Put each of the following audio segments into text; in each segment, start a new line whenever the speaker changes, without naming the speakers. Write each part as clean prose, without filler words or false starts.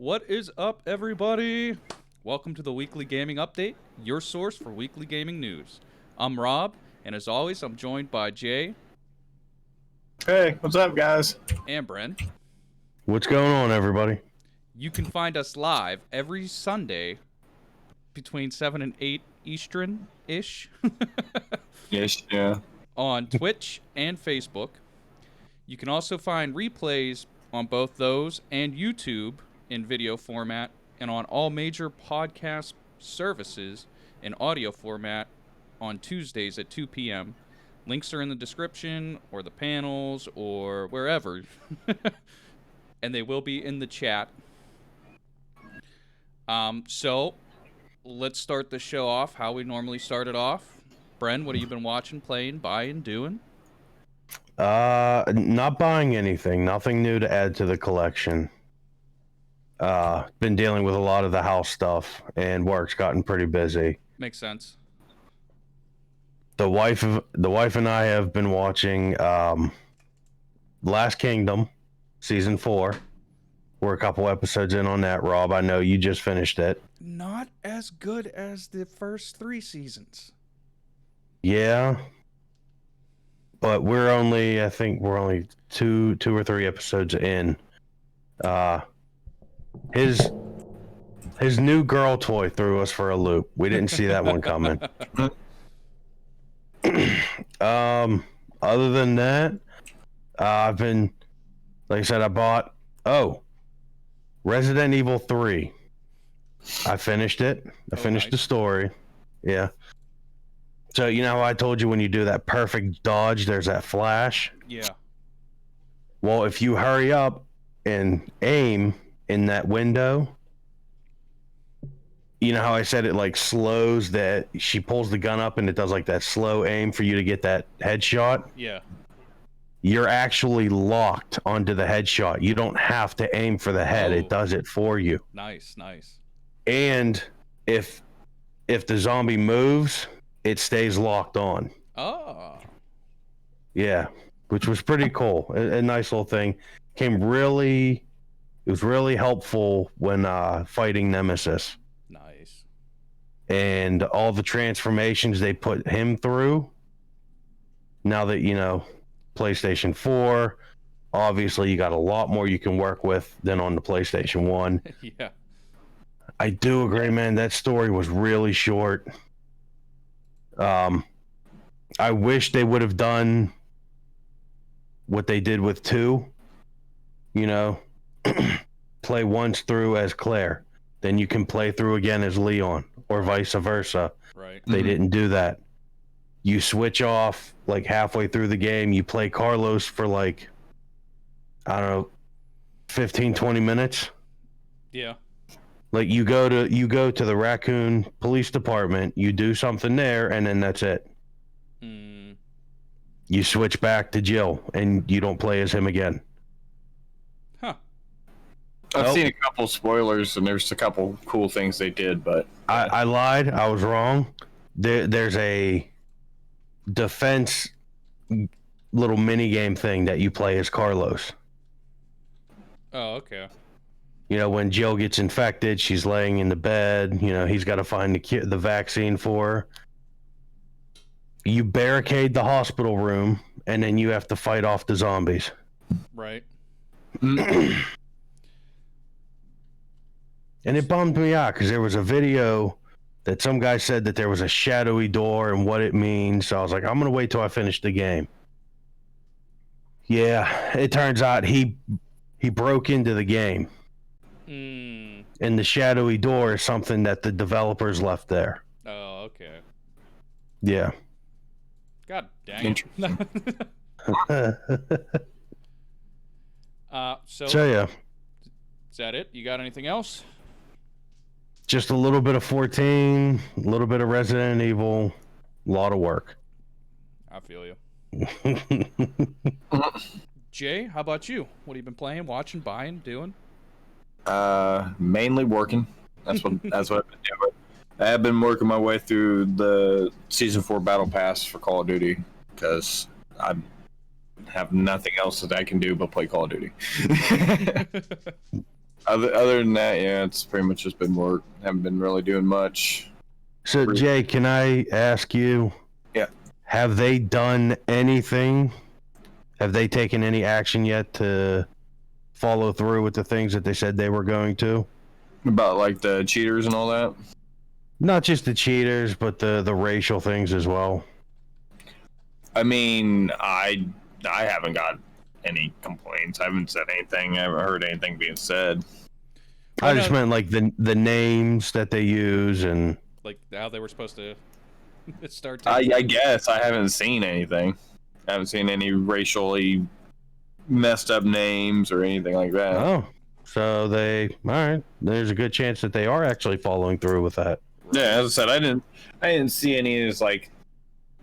What is up, everybody? Welcome to the Weekly Gaming Update, your source for weekly gaming news. I'm Rob, and as always, I'm joined by Jay.
Hey, what's up, guys?
And Bren.
What's going on, everybody?
You can find us live every Sunday between 7 and 8 Eastern-ish
Yes, yeah.
on Twitch and Facebook. You can also find replays on both those and YouTube in video format and on all major podcast services in audio format on Tuesdays at 2 p.m. Links are in the description or the panels or wherever. And they will be in the chat. So let's start the show off how we normally start it off. Bren, what have you been watching, playing, buying, doing?
Not buying anything. Nothing new to add to the collection. Been dealing with a lot of the house stuff, and work's gotten pretty busy.
Makes sense.
The wife and I have been watching Last Kingdom, season 4. We're a couple episodes in on that, Rob. I know you just finished it.
Not as good as the first 3 seasons.
Yeah. But I think we're only two or three episodes in. His new girl toy threw us for a loop. We didn't see that one coming. Other than that, I've been, like I said, I bought Resident Evil 3. I finished it. I finished the story. Yeah. So you know how I told you when you do that perfect dodge, there's that flash?
Yeah.
Well, if you hurry up and aim in that window, you know how I said it like slows that she pulls the gun up and it does like that slow aim for you to get that headshot?
Yeah.
You're actually locked onto the headshot. You don't have to aim for the head. It does it for you.
Nice, nice.
And if the zombie moves, it stays locked on.
Oh.
Yeah, which was pretty cool. A nice little thing. It was really helpful when fighting Nemesis.
Nice.
And all the transformations they put him through. Now that, you know, PlayStation 4, obviously you got a lot more you can work with than on the PlayStation 1.
Yeah.
I do agree, man. That story was really short. I wish they would have done what they did with 2. You know, play once through as Claire, then you can play through again as Leon, or vice versa.
Right.
They didn't do that. You switch off like halfway through the game. You play Carlos for like, I don't know, 15, 20 minutes.
Yeah.
Like you go to the Raccoon Police Department, you do something there, and then that's it. You switch back to Jill, and you don't play as him again.
Huh.
I've seen a couple spoilers, and there's a couple cool things they did, but
I lied. I was wrong. There's a defense little mini game thing that you play as Carlos.
Oh, okay.
You know, when Jill gets infected, she's laying in the bed. You know, he's got to find the vaccine for her. You barricade the hospital room, and then you have to fight off the zombies.
Right.
And it bummed me out because there was a video that some guy said that there was a shadowy door and what it means. So I was like, I'm going to wait till I finish the game. Yeah, it turns out he broke into the game. And the shadowy door is something that the developers left there.
Oh, okay.
Yeah.
God dang it.
So yeah.
Is that it? You got anything else?
Just a little bit of 14, a little bit of Resident Evil, a lot of work.
I feel you. Jay, how about you? What have you been playing, watching, buying, doing?
mainly working. That's what I've been doing. I have been working my way through the Season 4 Battle Pass for Call of Duty because I have nothing else that I can do but play Call of Duty. Other than that, yeah, it's pretty much just been work. Haven't been really doing much.
So, Jay, can I ask you?
Yeah.
Have they done anything? Have they taken any action yet to follow through with the things that they said they were going to?
About like the cheaters and all that.
Not just the cheaters, but the racial things as well.
I mean, I haven't got any complaints. I haven't said anything. I haven't heard anything being said.
I just meant like the names that they use and
like how they were supposed to start.
I guess I haven't seen anything. I haven't seen any racially messed up names or anything like that.
Oh, so all right. There's a good chance that they are actually following through with that.
Yeah, as I said, I didn't see any as like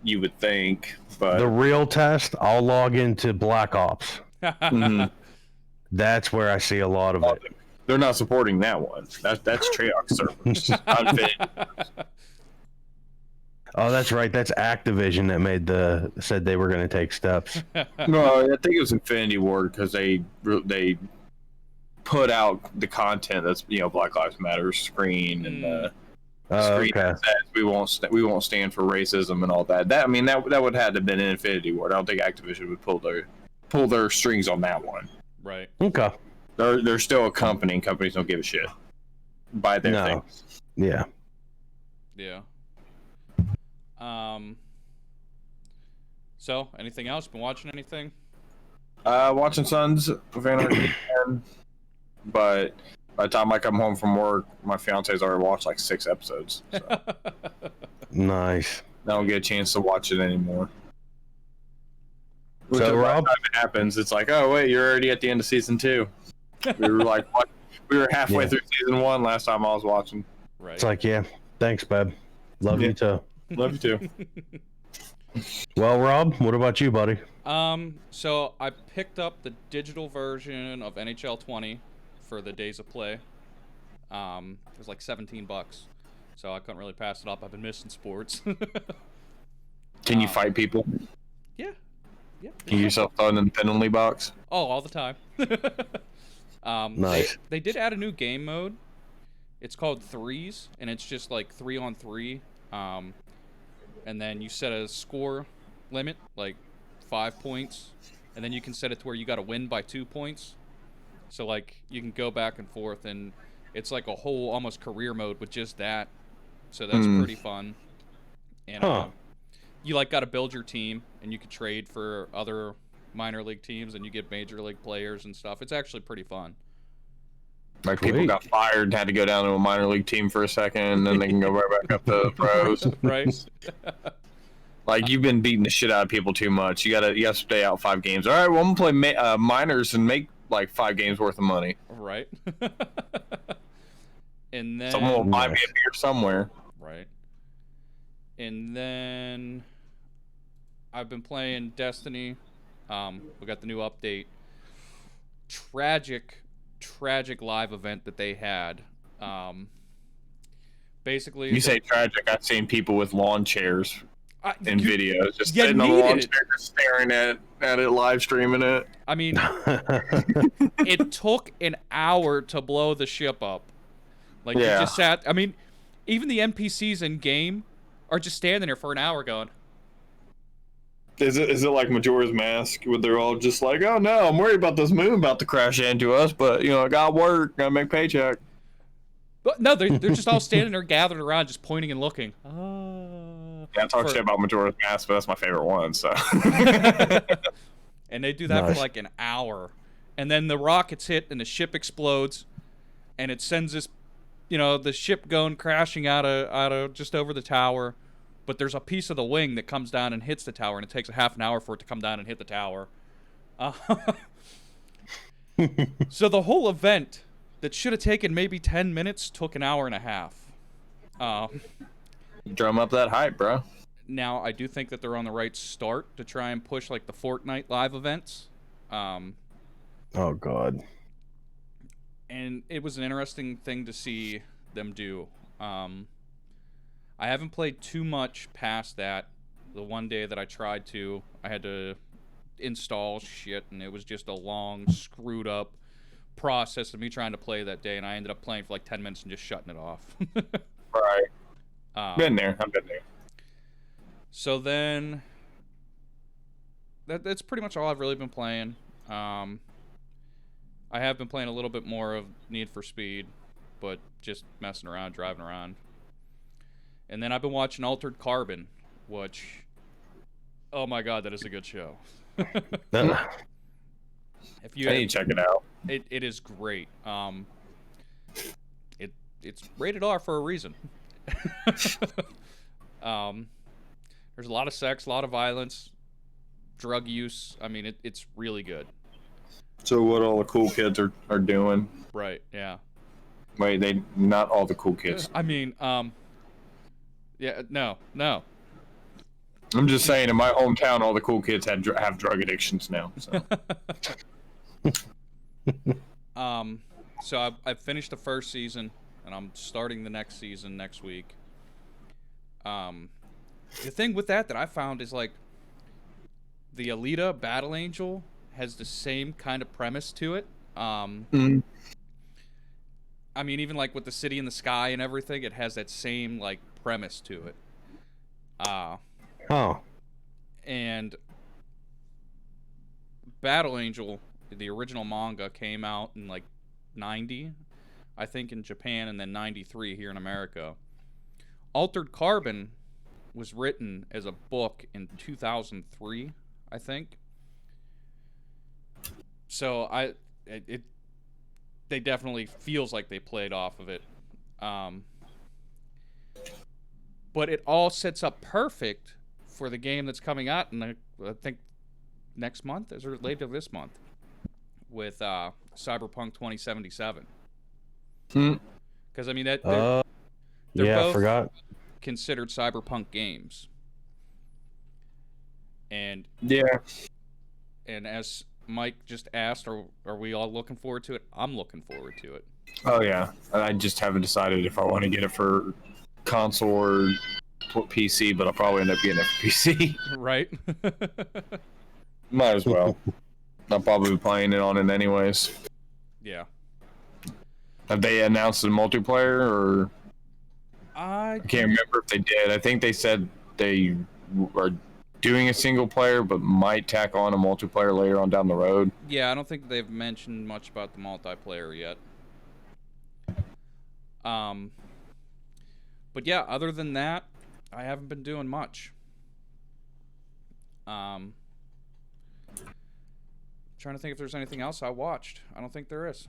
you would think, but
The real test, I'll log into Black Ops.
Mhm.
That's where I see a lot of it.
They're not supporting that one. That's Treyarch servers.
Oh, that's right. That's Activision that said they were going to take steps.
No, I think it was Infinity Ward because they put out the content that's Black Lives Matter screen and screen
Okay.
that says we won't stand for racism and all that. That would have to been an Infinity Ward. I don't think Activision would pull their strings on that one.
Right.
Okay.
They're still a company, and companies don't give a shit. Buy their things.
Yeah.
Yeah. So, anything else? Been watching anything?
Watching Sons of Anarchy, but by the time I come home from work, my fiance's already watched like 6 episodes. So
Nice.
I don't get a chance to watch it anymore.
So,
By the
Rob?
time it happens, it's like, oh wait, you're already at the end of season 2. We were like, what? We were halfway through season 1 last time I was watching.
Right.
It's like, yeah, thanks, babe. Love you too.
Love you too.
Well, Rob, what about you, buddy?
So I picked up the digital version of NHL 20 for the days of play. It was like $17, so I couldn't really pass it up. I've been missing sports.
Can you fight people?
Yeah.
Can you yourself throw in the penalty box?
Oh, all the time.
Nice.
They did add a new game mode. It's called Threes, and it's just like 3-on-3. And then you set a score limit, like 5 points, and then you can set it to where you got to win by 2 points. So like you can go back and forth, and it's like a whole almost career mode with just that. So that's pretty fun. And you like got to build your team, and you can trade for other minor league teams, and you get major league players and stuff. It's actually pretty fun.
Like people got fired and had to go down to a minor league team for a second, and then they can go right back up to the pros.
Right.
Like you've been beating the shit out of people too much. You gotta stay out 5 games. All right, well I'm gonna play minors and make like 5 games worth of money.
Right. And then
Someone will buy me a beer somewhere.
Right. And then I've been playing Destiny. We got the new update. Tragic live event that they had. Basically,
You say tragic. I've seen people with lawn chairs in videos, just
you
sitting on the lawn
needed it.
chair, just staring at it, live streaming it.
I mean, it took an hour to blow the ship up. Like you just sat. I mean, even the NPCs in game are just standing there for an hour going.
Is it like Majora's Mask, where they're all just like, oh no, I'm worried about this moon about to crash into us, but I gotta work, gotta make paycheck.
But no, they're just all standing there gathered around, just pointing and looking.
Yeah, I talk shit about Majora's Mask, but that's my favorite one. So.
And they do that for like an hour, and then the rockets hit and the ship explodes, and it sends this, the ship going crashing out of just over the tower. But there's a piece of the wing that comes down and hits the tower, and it takes a half an hour for it to come down and hit the tower. So the whole event that should have taken maybe 10 minutes took an hour and a half.
Drum up that hype, bro.
Now, I do think that they're on the right start to try and push like the Fortnite live events.
Oh, God.
And it was an interesting thing to see them do. I haven't played too much past that. The one day that I tried to, I had to install shit, and it was just a long, screwed up process of me trying to play that day, and I ended up playing for like 10 minutes and just shutting it off.
Right. Been there. I've been there.
So then, that's pretty much all I've really been playing. I have been playing a little bit more of Need for Speed, but just messing around, driving around. And then I've been watching Altered Carbon, which, oh my god, that is a good show. If you
I need to check it out.
It is great. It's rated R for a reason. There's a lot of sex, a lot of violence, drug use. I mean, it's really good.
So what all the cool kids are doing?
Right. Yeah.
Wait, not all the cool kids.
I mean, yeah, no.
I'm just saying, in my hometown, all the cool kids have drug addictions now. So.
So I've finished the first season, and I'm starting the next season next week. The thing with that I found is, like, the Alita Battle Angel has the same kind of premise to it. I mean, even like with the city in the sky and everything, it has that same like premise to it. And Battle Angel, the original manga, came out in like 90, I think, in Japan, and then 93 here in America. Altered Carbon was written as a book in 2003, I think. So they definitely feels like they played off of it. But it all sets up perfect for the game that's coming out in, I think, next month, or later this month, with Cyberpunk 2077. Because I mean they're
yeah,
both
I forgot.
considered Cyberpunk games. And
Yeah.
And as Mike just asked, are we all looking forward to it? I'm looking forward to it.
Oh yeah. I just haven't decided if I want to get it for console or PC, but I'll probably end up getting it for PC.
Right.
Might as well. I'll probably be playing it on it anyways.
Yeah.
Have they announced the multiplayer, or
I
can't remember if they did. I think they said they are doing a single player, but might tack on a multiplayer later on down the road.
Yeah, I don't think they've mentioned much about the multiplayer yet. But yeah, other than that, I haven't been doing much. Trying to think if there's anything else I watched. I don't think there is.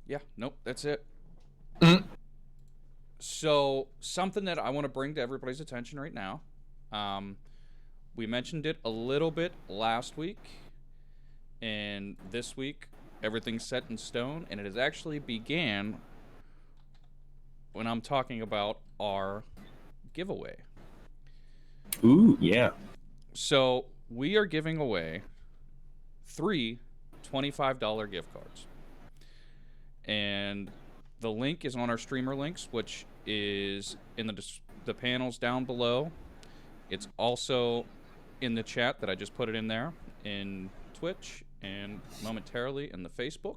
Yeah, nope, that's it. So, something that I want to bring to everybody's attention right now. We mentioned it a little bit last week, and this week everything's set in stone, and it has actually began when I'm talking about our giveaway.
Ooh, yeah.
So, we are giving away 3 $25 gift cards. And the link is on our streamer links, which is in the panels down below. It's also in the chat that I just put it in there, in Twitch, and momentarily in the Facebook.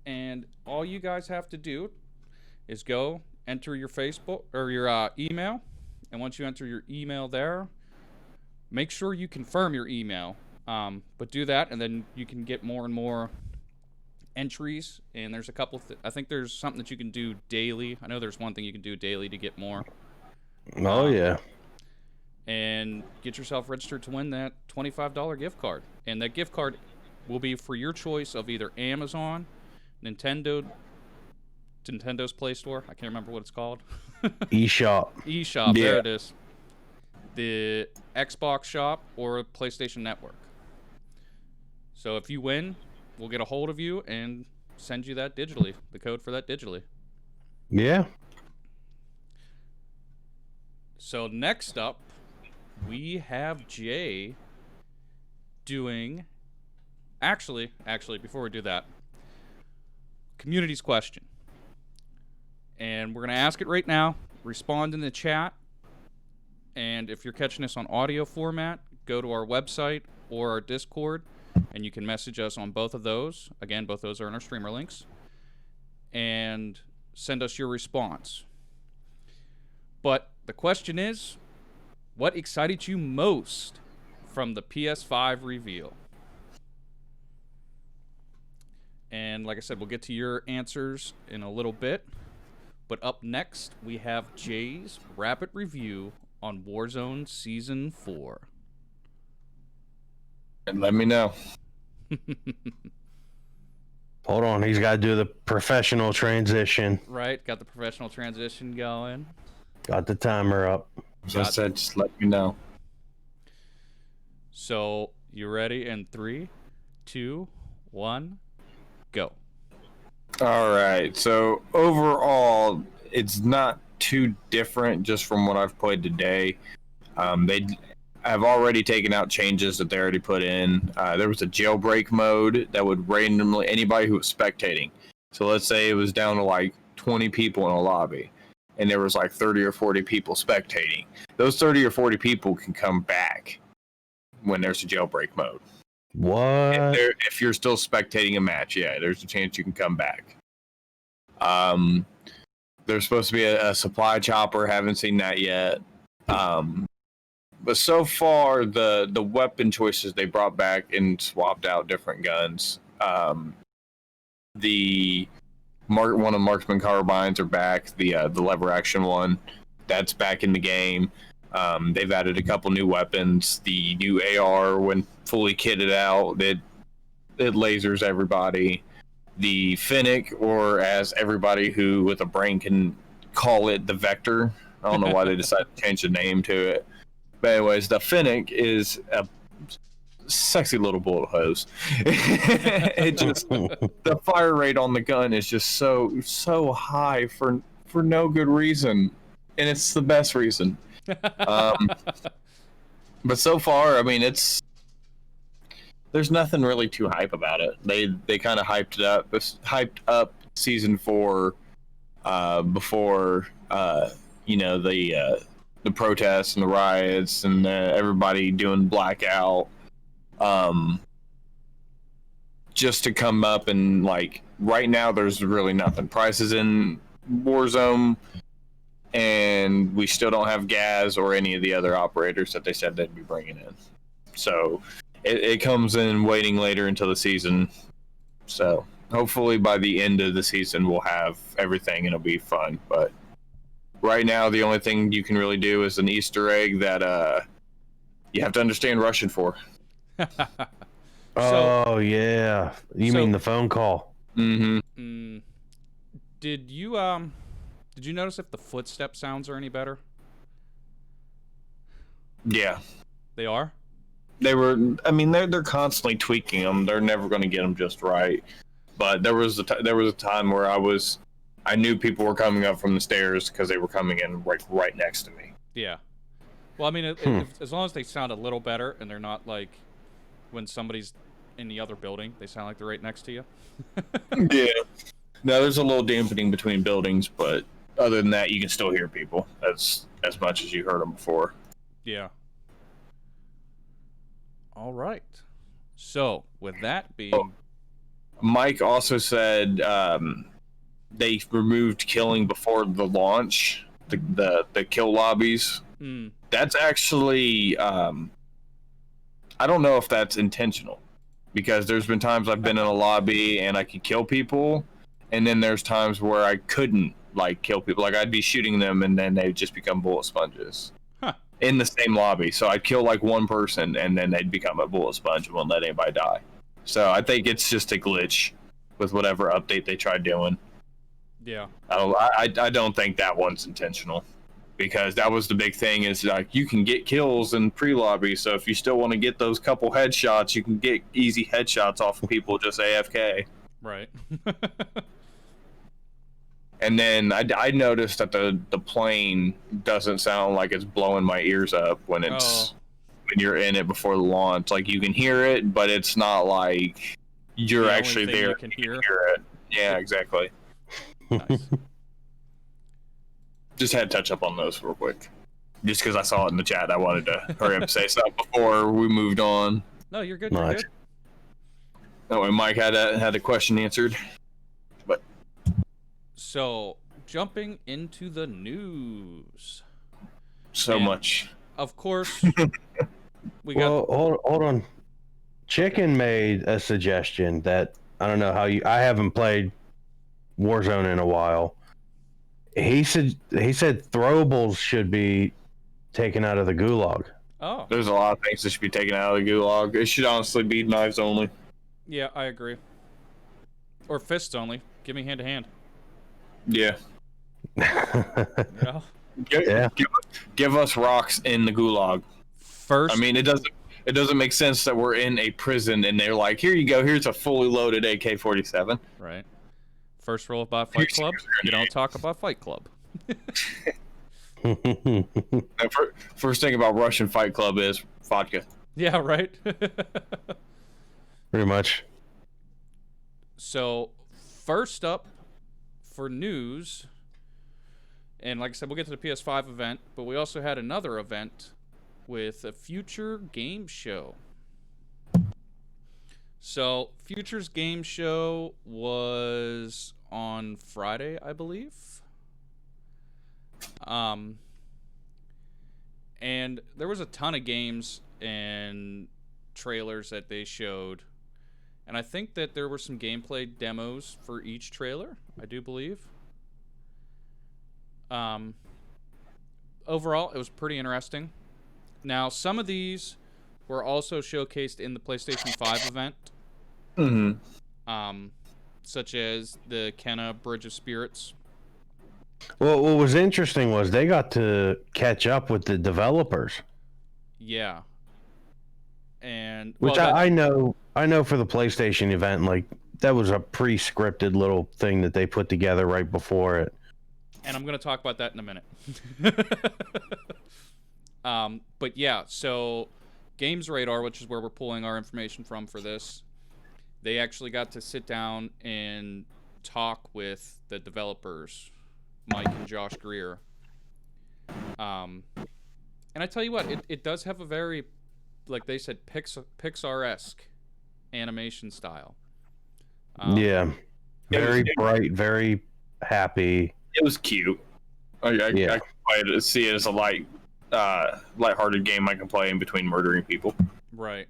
And all you guys have to do is go enter your Facebook or your email. And once you enter your email there, make sure you confirm your email. But do that, and then you can get more and more entries. And there's a couple. I think there's something that you can do daily. I know there's one thing you can do daily to get more.
Oh yeah.
And get yourself registered to win that $25 gift card. And that gift card will be for your choice of either Amazon, Nintendo's Play Store. I can't remember what it's called.
eShop.
eShop,
Yeah.
there it is. The Xbox Shop or PlayStation Network. So if you win, we'll get a hold of you and send you that digitally, the code for that digitally.
Yeah.
So next up, we have Jay doing... Actually, before we do that, community's question. And we're going to ask it right now. Respond in the chat. And if you're catching this on audio format, go to our website or our Discord, and you can message us on both of those. Again, both those are in our streamer links. And send us your response. But the question is, what excited you most from the PS5 reveal? And like I said, we'll get to your answers in a little bit. But up next, we have Jay's rapid review on Warzone Season 4.
And let me know.
Hold on, he's got to do the professional transition.
Right, got the professional transition going.
Got the timer up.
As I said, just let me know.
So, you ready? In 3, 2, 1, go.
All right. So overall, it's not too different just from what I've played today. They have already taken out changes that they already put in. There was a jailbreak mode that would randomly anybody who was spectating. So let's say it was down to like 20 people in a lobby, and there was like 30 or 40 people spectating. Those 30 or 40 people can come back when there's a jailbreak mode.
What?
If you're still spectating a match, yeah, there's a chance you can come back. There's supposed to be a supply chopper. Haven't seen that yet. But so far, the weapon choices they brought back and swapped out different guns. One of Marksman carbines are back. The lever action one, that's back in the game. They've added a couple new weapons. The new AR, when fully kitted out, it lasers everybody. The Finnick, or as everybody who with a brain can call it, the Vector. I don't know why they decided to change the name to it. But anyways, the Finnick is a sexy little bullet hose. It just the fire rate on the gun is just so high for no good reason, and it's the best reason. But so far, I mean, there's nothing really too hype about it. They kind of hyped up season 4 before the protests and the riots and everybody doing blackout, just to come up and like right now there's really nothing. Prices in Warzone, and we still don't have gas or any of the other operators that they said they'd be bringing in. So it comes in waiting later until the season. So hopefully by the end of the season we'll have everything and it'll be fun. But right now the only thing you can really do is an Easter egg that you have to understand Russian for.
Oh yeah, you mean the phone call?
Mm-hmm.
Did you notice if the footstep sounds are any better?
Yeah,
they are.
They were. I mean, they're constantly tweaking them. They're never going to get them just right. But there was a time where I knew people were coming up from the stairs because they were coming in right next to me.
Yeah. Well, I mean, as long as they sound a little better and they're not like when somebody's in the other building, they sound like they're right next to you.
Yeah. No, there's a little dampening between buildings, but other than that, you can still hear people as much as you heard them before.
Yeah. All right. So, with that being...
Mike also said they removed killing before the launch, the kill lobbies. That's actually... I don't know if that's intentional, because there's been times I've been in a lobby and I could kill people, and then there's times where I couldn't kill people. Like I'd be shooting them and then they'd just become bullet sponges. In the same lobby. So I'd kill one person and then they'd become a bullet sponge and won't let anybody die. So I think it's just a glitch with whatever update they tried doing.
Yeah.
I don't think that one's intentional, because that was the big thing, is you can get kills in pre-lobby. So if you still want to get those couple headshots, you can get easy headshots off of people just AFK.
Right.
And then I noticed that the plane doesn't sound like it's blowing my ears up when when you're in it before the launch. Like you can hear it, but it's not like you're actually there.
You can hear
it. Yeah, exactly.
Nice.
Just had to touch up on those real quick. just because I saw it in the chat, I wanted to hurry up and say something before we moved on.
No, you're good. You're good.
Oh, and Mike had a question answered. But
So, jumping into the news.
so much.
Of course, we got.
Well, hold on. Chicken made a suggestion that I don't know how you. I haven't played Warzone in a while. He said throwables should be taken out of the gulag.
Oh,
There's a lot of things that should be taken out of the gulag. It should honestly be knives only.
yeah, I agree. Or fists only. Give me hand to hand.
Yeah.
Yeah.
Yeah.
Give us rocks in the gulag.
First.
I mean, it doesn't make sense that we're in a prison and they're like, here you go, here's a fully loaded AK-47.
Right. First rule about Fight Club: you don't talk about Fight Club.
First thing about Russian Fight Club is vodka.
Yeah, right.
Pretty much.
So, first up for news, and like I said, we'll get to the PS5 event, but we also had another event with a future game show. So, Future's game show was on Friday, I believe. And there was a ton of games and trailers that they showed. And I think that there were some gameplay demos for each trailer, I do believe. Overall, it was pretty interesting. Now, some of these were also showcased in the PlayStation 5 event.
Mm-hmm.
Such as the Kenna Bridge of Spirits.
Well, what was interesting was they got to catch up with the developers.
Yeah. And
which I know for the PlayStation event, like that was a pre-scripted little thing that they put together right before it.
And I'm going to talk about that in a minute. But yeah, so Games Radar, which is where we're pulling our information from for this, they actually got to sit down and talk with the developers, Mike and Josh Greer. And I tell you what, it does have a very, like they said, Pixar-esque animation style.
Yeah. Very bright, very happy.
It was cute. I can see it as a lighthearted game I can play in between murdering people.
Right.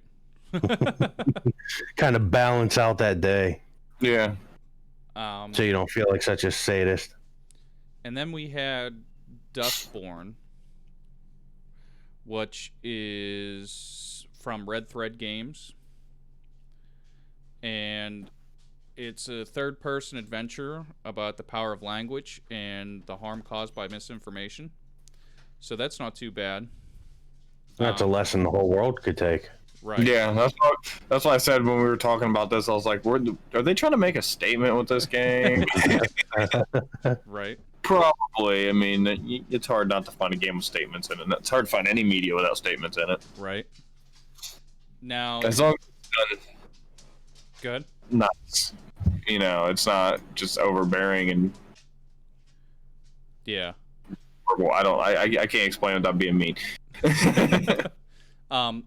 Kind of balance out that day.
Yeah.
So you don't feel like such a sadist.
And then we had Dustborn, which is from Red Thread Games. And it's a third-person adventure about the power of language and the harm caused by misinformation. So that's not too bad.
That's a lesson the whole world could take.
Right.
Yeah, that's what I said when we were talking about this. I was like, are they trying to make a statement with this game?
Right.
Probably. I mean, it's hard not to find a game with statements in it. It's hard to find any media without statements in it.
Right. Now,
as long as it's done
good.
Nuts. You know, it's not just overbearing and
yeah.
Horrible. I can't explain it without being mean.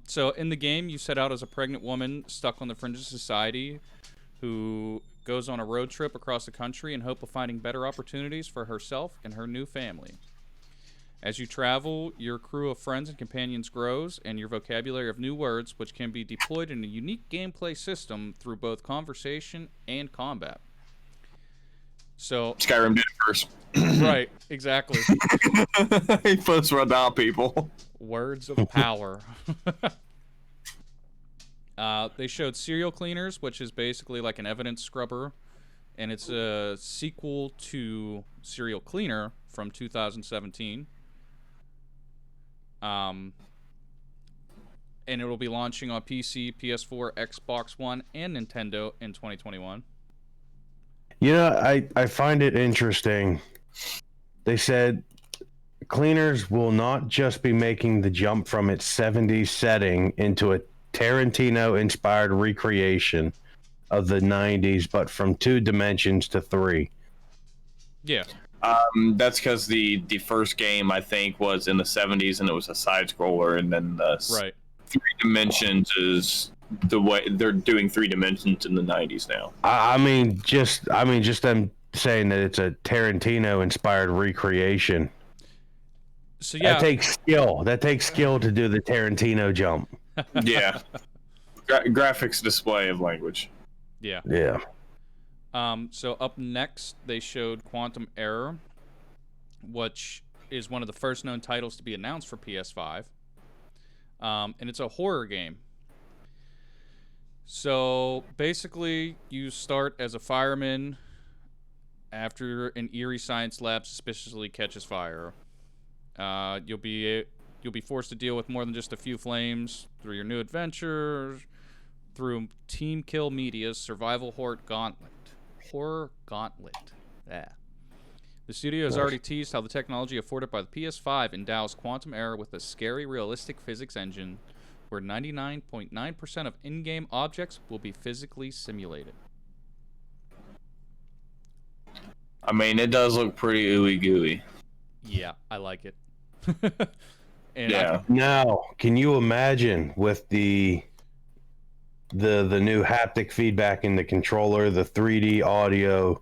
So in the game, you set out as a pregnant woman stuck on the fringe of society who goes on a road trip across the country in hope of finding better opportunities for herself and her new family. As you travel, your crew of friends and companions grows, and your vocabulary of new words, which can be deployed in a unique gameplay system through both conversation and combat. So
Skyrim did it first.
Right, exactly.
He first run down people.
Words of power. They showed Serial Cleaners, which is basically like an evidence scrubber, and it's a sequel to Serial Cleaner from 2017. And it will be launching on PC, PS4, Xbox One, and Nintendo in 2021.
You know, I find it interesting. They said Cleaners will not just be making the jump from its 70s setting into a Tarantino-inspired recreation of the 90s, but from 2 dimensions to 3.
Yeah.
That's because the first game I think was in the 70s and it was a side scroller, and then the
Right.
3 dimensions is the way they're doing 3 dimensions in the 90s now.
I mean, just them saying that it's a Tarantino inspired recreation.
So yeah,
That takes skill. That takes skill to do the Tarantino jump.
Yeah, graphics display of language.
yeah.
Yeah.
So up next, they showed Quantum Error, which is one of the first known titles to be announced for PS5. And it's a horror game. So basically, you start as a fireman after an eerie science lab suspiciously catches fire. You'll be forced to deal with more than just a few flames through your new adventures, through Team Kill Media's survival horror gauntlet. Yeah. The studio has already teased how the technology afforded by the PS5 endows Quantum Error with a scary, realistic physics engine where 99.9% of in-game objects will be physically simulated.
I mean, it does look pretty ooey gooey.
Yeah, I like it. And
Yeah.
Now, can you imagine with the new haptic feedback in the controller, the 3D audio,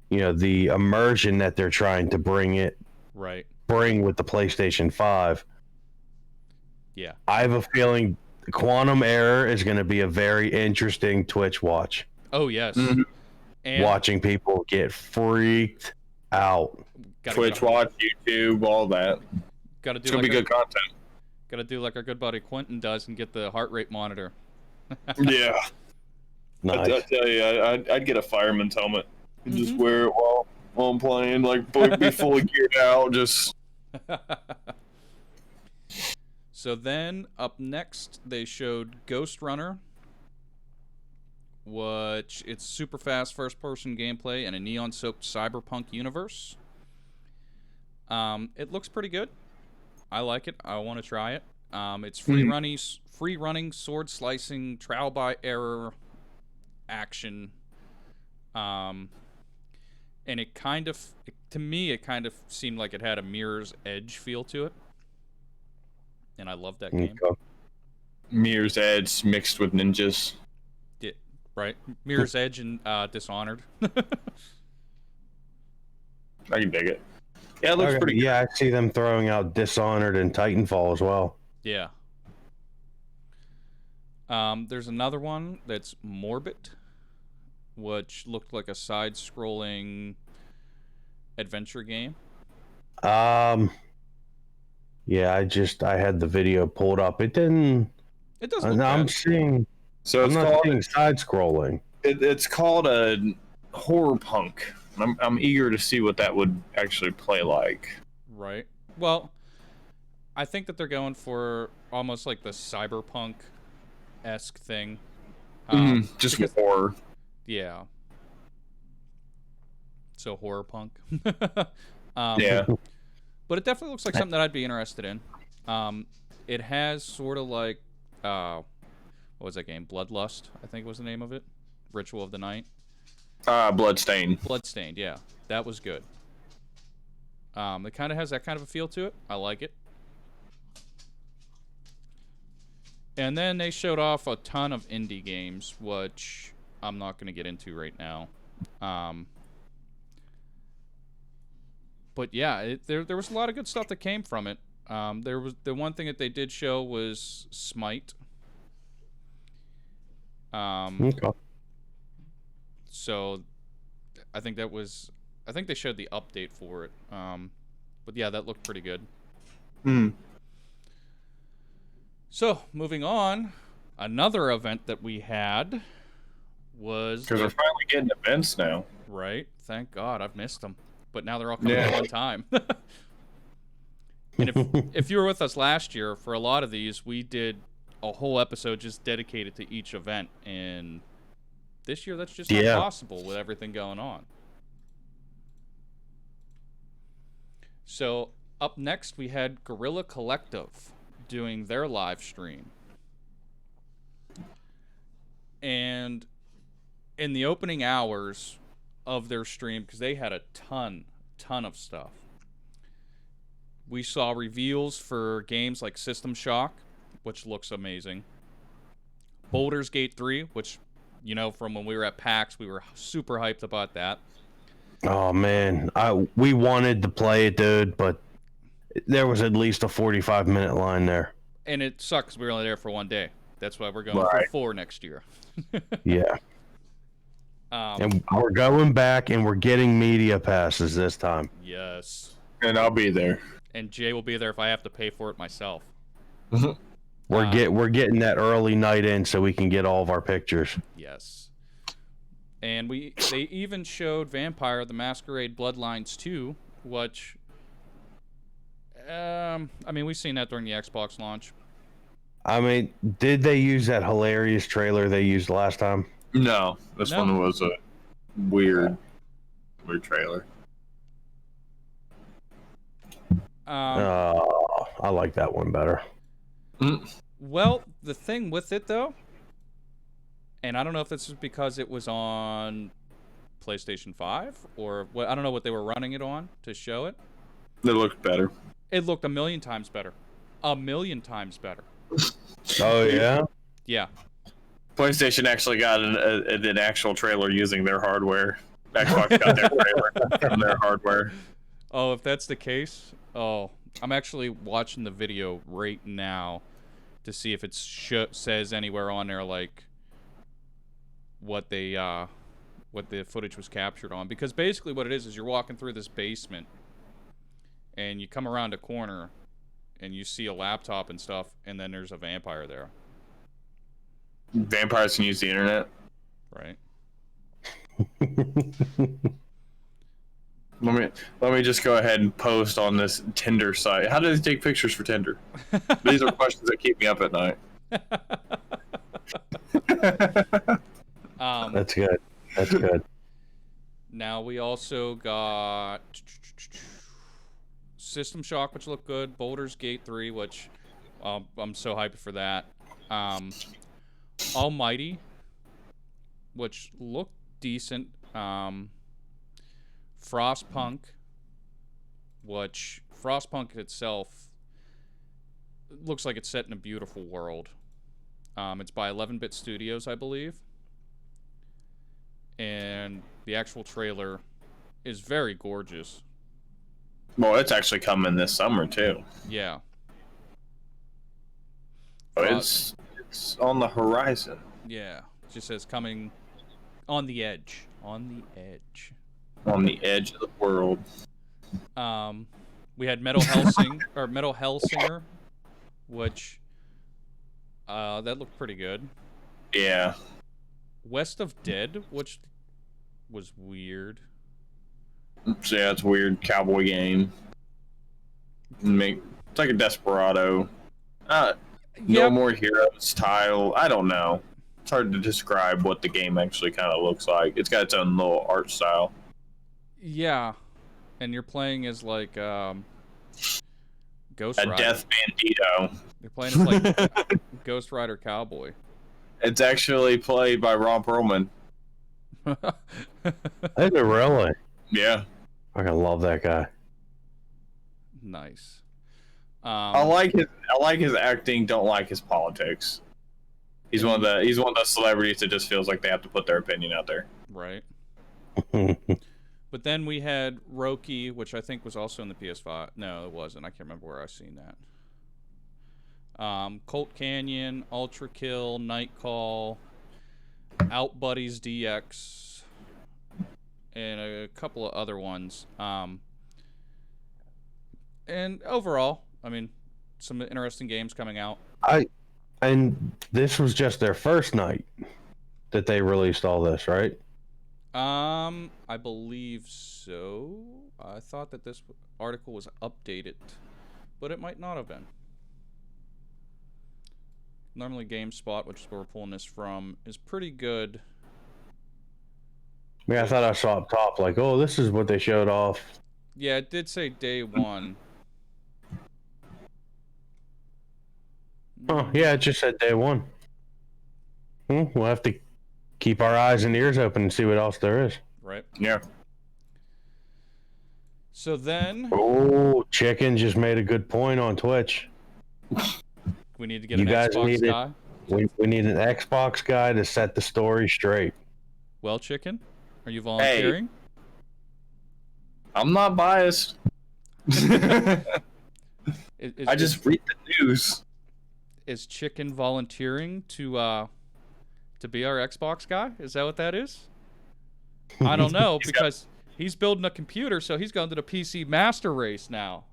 the immersion that they're trying to bring with the PlayStation 5?
Yeah.
I have a feeling Quantum Error is going to be a very interesting Twitch watch.
Oh, yes.
Mm-hmm.
And
watching people get freaked out.
Twitch watch, YouTube, all that.
It's
gonna be good content.
Gotta do like our good buddy Quentin does and get the heart rate monitor.
Yeah.
Nice.
I tell you, I'd get a fireman's helmet and just wear it while I'm playing, like be fully geared out. Just.
So then, up next, they showed Ghost Runner, which it's super fast first-person gameplay in a neon-soaked cyberpunk universe. It looks pretty good. I like it. I want to try it. It's free running, sword slicing, trial by error action. And to me, it kind of seemed like it had a Mirror's Edge feel to it. And I love that game.
Mirror's Edge mixed with ninjas.
Yeah, right. Mirror's Edge and Dishonored.
I can dig it. Yeah, it looks pretty good.
Yeah, I see them throwing out Dishonored and Titanfall as well.
Yeah. There's another one that's Morbid, which looked like a side-scrolling adventure game.
Yeah, I had the video pulled up. It didn't.
It doesn't look
I'm
bad.
seeing.
So
I'm not seeing side-scrolling.
It's called a horror punk. I'm eager to see what that would actually play like.
Right. Well, I think that they're going for almost like the cyberpunk-esque thing.
Just with horror.
Yeah. So horror punk.
Yeah.
But it definitely looks like something that I'd be interested in. It has sort of like, what was that game? Bloodlust, I think was the name of it. Ritual of the Night.
Bloodstained.
Bloodstained, yeah. That was good. It kind of has that kind of a feel to it. I like it. And then they showed off a ton of indie games, which I'm not going to get into right now. But yeah, there was a lot of good stuff that came from it. There was the one thing that they did show was Smite.
Okay.
So I think they showed the update for it. But yeah, that looked pretty good. So moving on, another event that we had was
because we're finally getting events now.
Right. Thank God, I've missed them. But now they're all coming at one time. And if you were with us last year, for a lot of these, we did a whole episode just dedicated to each event. And this year, that's just not possible with everything going on. So up next, we had Guerrilla Collective doing their live stream. And in the opening hours of their stream, because they had a ton ton of stuff. We saw reveals for games like System Shock, which looks amazing. Baldur's Gate 3, which, you know, from when we were at PAX, we were super hyped about that.
Oh man, we wanted to play it, dude, but there was at least a 45-minute line there.
And it sucks we were only there for one day. That's why we're going
Right.
for 4 next year.
Yeah. And we're going back and we're getting media passes this time.
Yes.
And I'll be there.
And Jay will be there if I have to pay for it myself.
We're getting that early night in so we can get all of our pictures.
Yes. And they even showed Vampire the Masquerade Bloodlines 2, which I mean, we've seen that during the Xbox launch.
I mean, did they use that hilarious trailer they used last time?
No, this one was a weird trailer.
I like that one better.
Well, the thing with it, though, and I don't know if this is because it was on PlayStation 5 or what, I don't know what they were running it on to show it.
It looked better.
It looked 1,000,000 times better. 1,000,000 times better.
Oh, yeah?
Yeah.
PlayStation actually got an actual trailer using their hardware. Xbox got their trailer from their hardware.
Oh, if that's the case, I'm actually watching the video right now to see if it says anywhere on there like what the footage was captured on. Because basically what it is you're walking through this basement and you come around a corner and you see a laptop and stuff, and then there's a vampire there.
Vampires can use the internet.
Right.
Let me just go ahead and post on this Tinder site. How do they take pictures for Tinder? These are questions that keep me up at night.
That's good. That's good.
Now we also got System Shock, which looked good. Baldur's Gate 3, which I'm so hyped for that. Almighty, which looked decent. Frostpunk, which Frostpunk itself looks like it's set in a beautiful world. It's by 11-Bit Studios, I believe. And the actual trailer is very gorgeous.
Well, it's actually coming this summer too.
Yeah.
Oh, it's on the horizon.
Yeah. It just says coming on the edge. On the edge.
On the edge of the world.
We had Metal Hellsinger, which that looked pretty good.
Yeah.
West of Dead, which was weird.
So yeah, it's a weird cowboy game. It's like a Desperado. No More Heroes style. I don't know. It's hard to describe what the game actually kind of looks like. It's got its own little art style.
Yeah, and you're playing as like Ghost Rider.
A Death Bandito.
You're playing as like Ghost Rider Cowboy.
It's actually played by Ron Perlman.
Is it really?
Yeah.
I love that guy.
Nice.
I like his acting. Don't like his politics. He's one of those celebrities that just feels like they have to put their opinion out there.
Right. But then we had Roki, which I think was also in the PS5. No, it wasn't. I can't remember where I seen that. Colt Canyon, Ultra Kill, Night Call, Out Buddies DX, and a couple of other ones. And overall, I mean, some interesting games coming out.
And this was just their first night that they released all this, right?
I believe so. I thought that this article was updated, but it might not have been. Normally GameSpot, which is where we're pulling this from, is pretty good.
Yeah, I thought I saw up top, like, oh, this is what they showed off.
Yeah, it did say day one.
Oh, yeah, it just said day one. We'll have to keep our eyes and ears open and see what else there is.
Right.
Yeah.
So then
Oh, Chicken just made a good point on Twitch.
we need to get
You
an
guys
Xbox
need it.
guy.
We need an Xbox guy to set the story straight.
Well, Chicken, are you volunteering?
I'm not biased. I just read the news.
Is Chicken volunteering to be our Xbox guy? Is that what that is? I don't know because he's building a computer, so he's going to the PC Master Race now.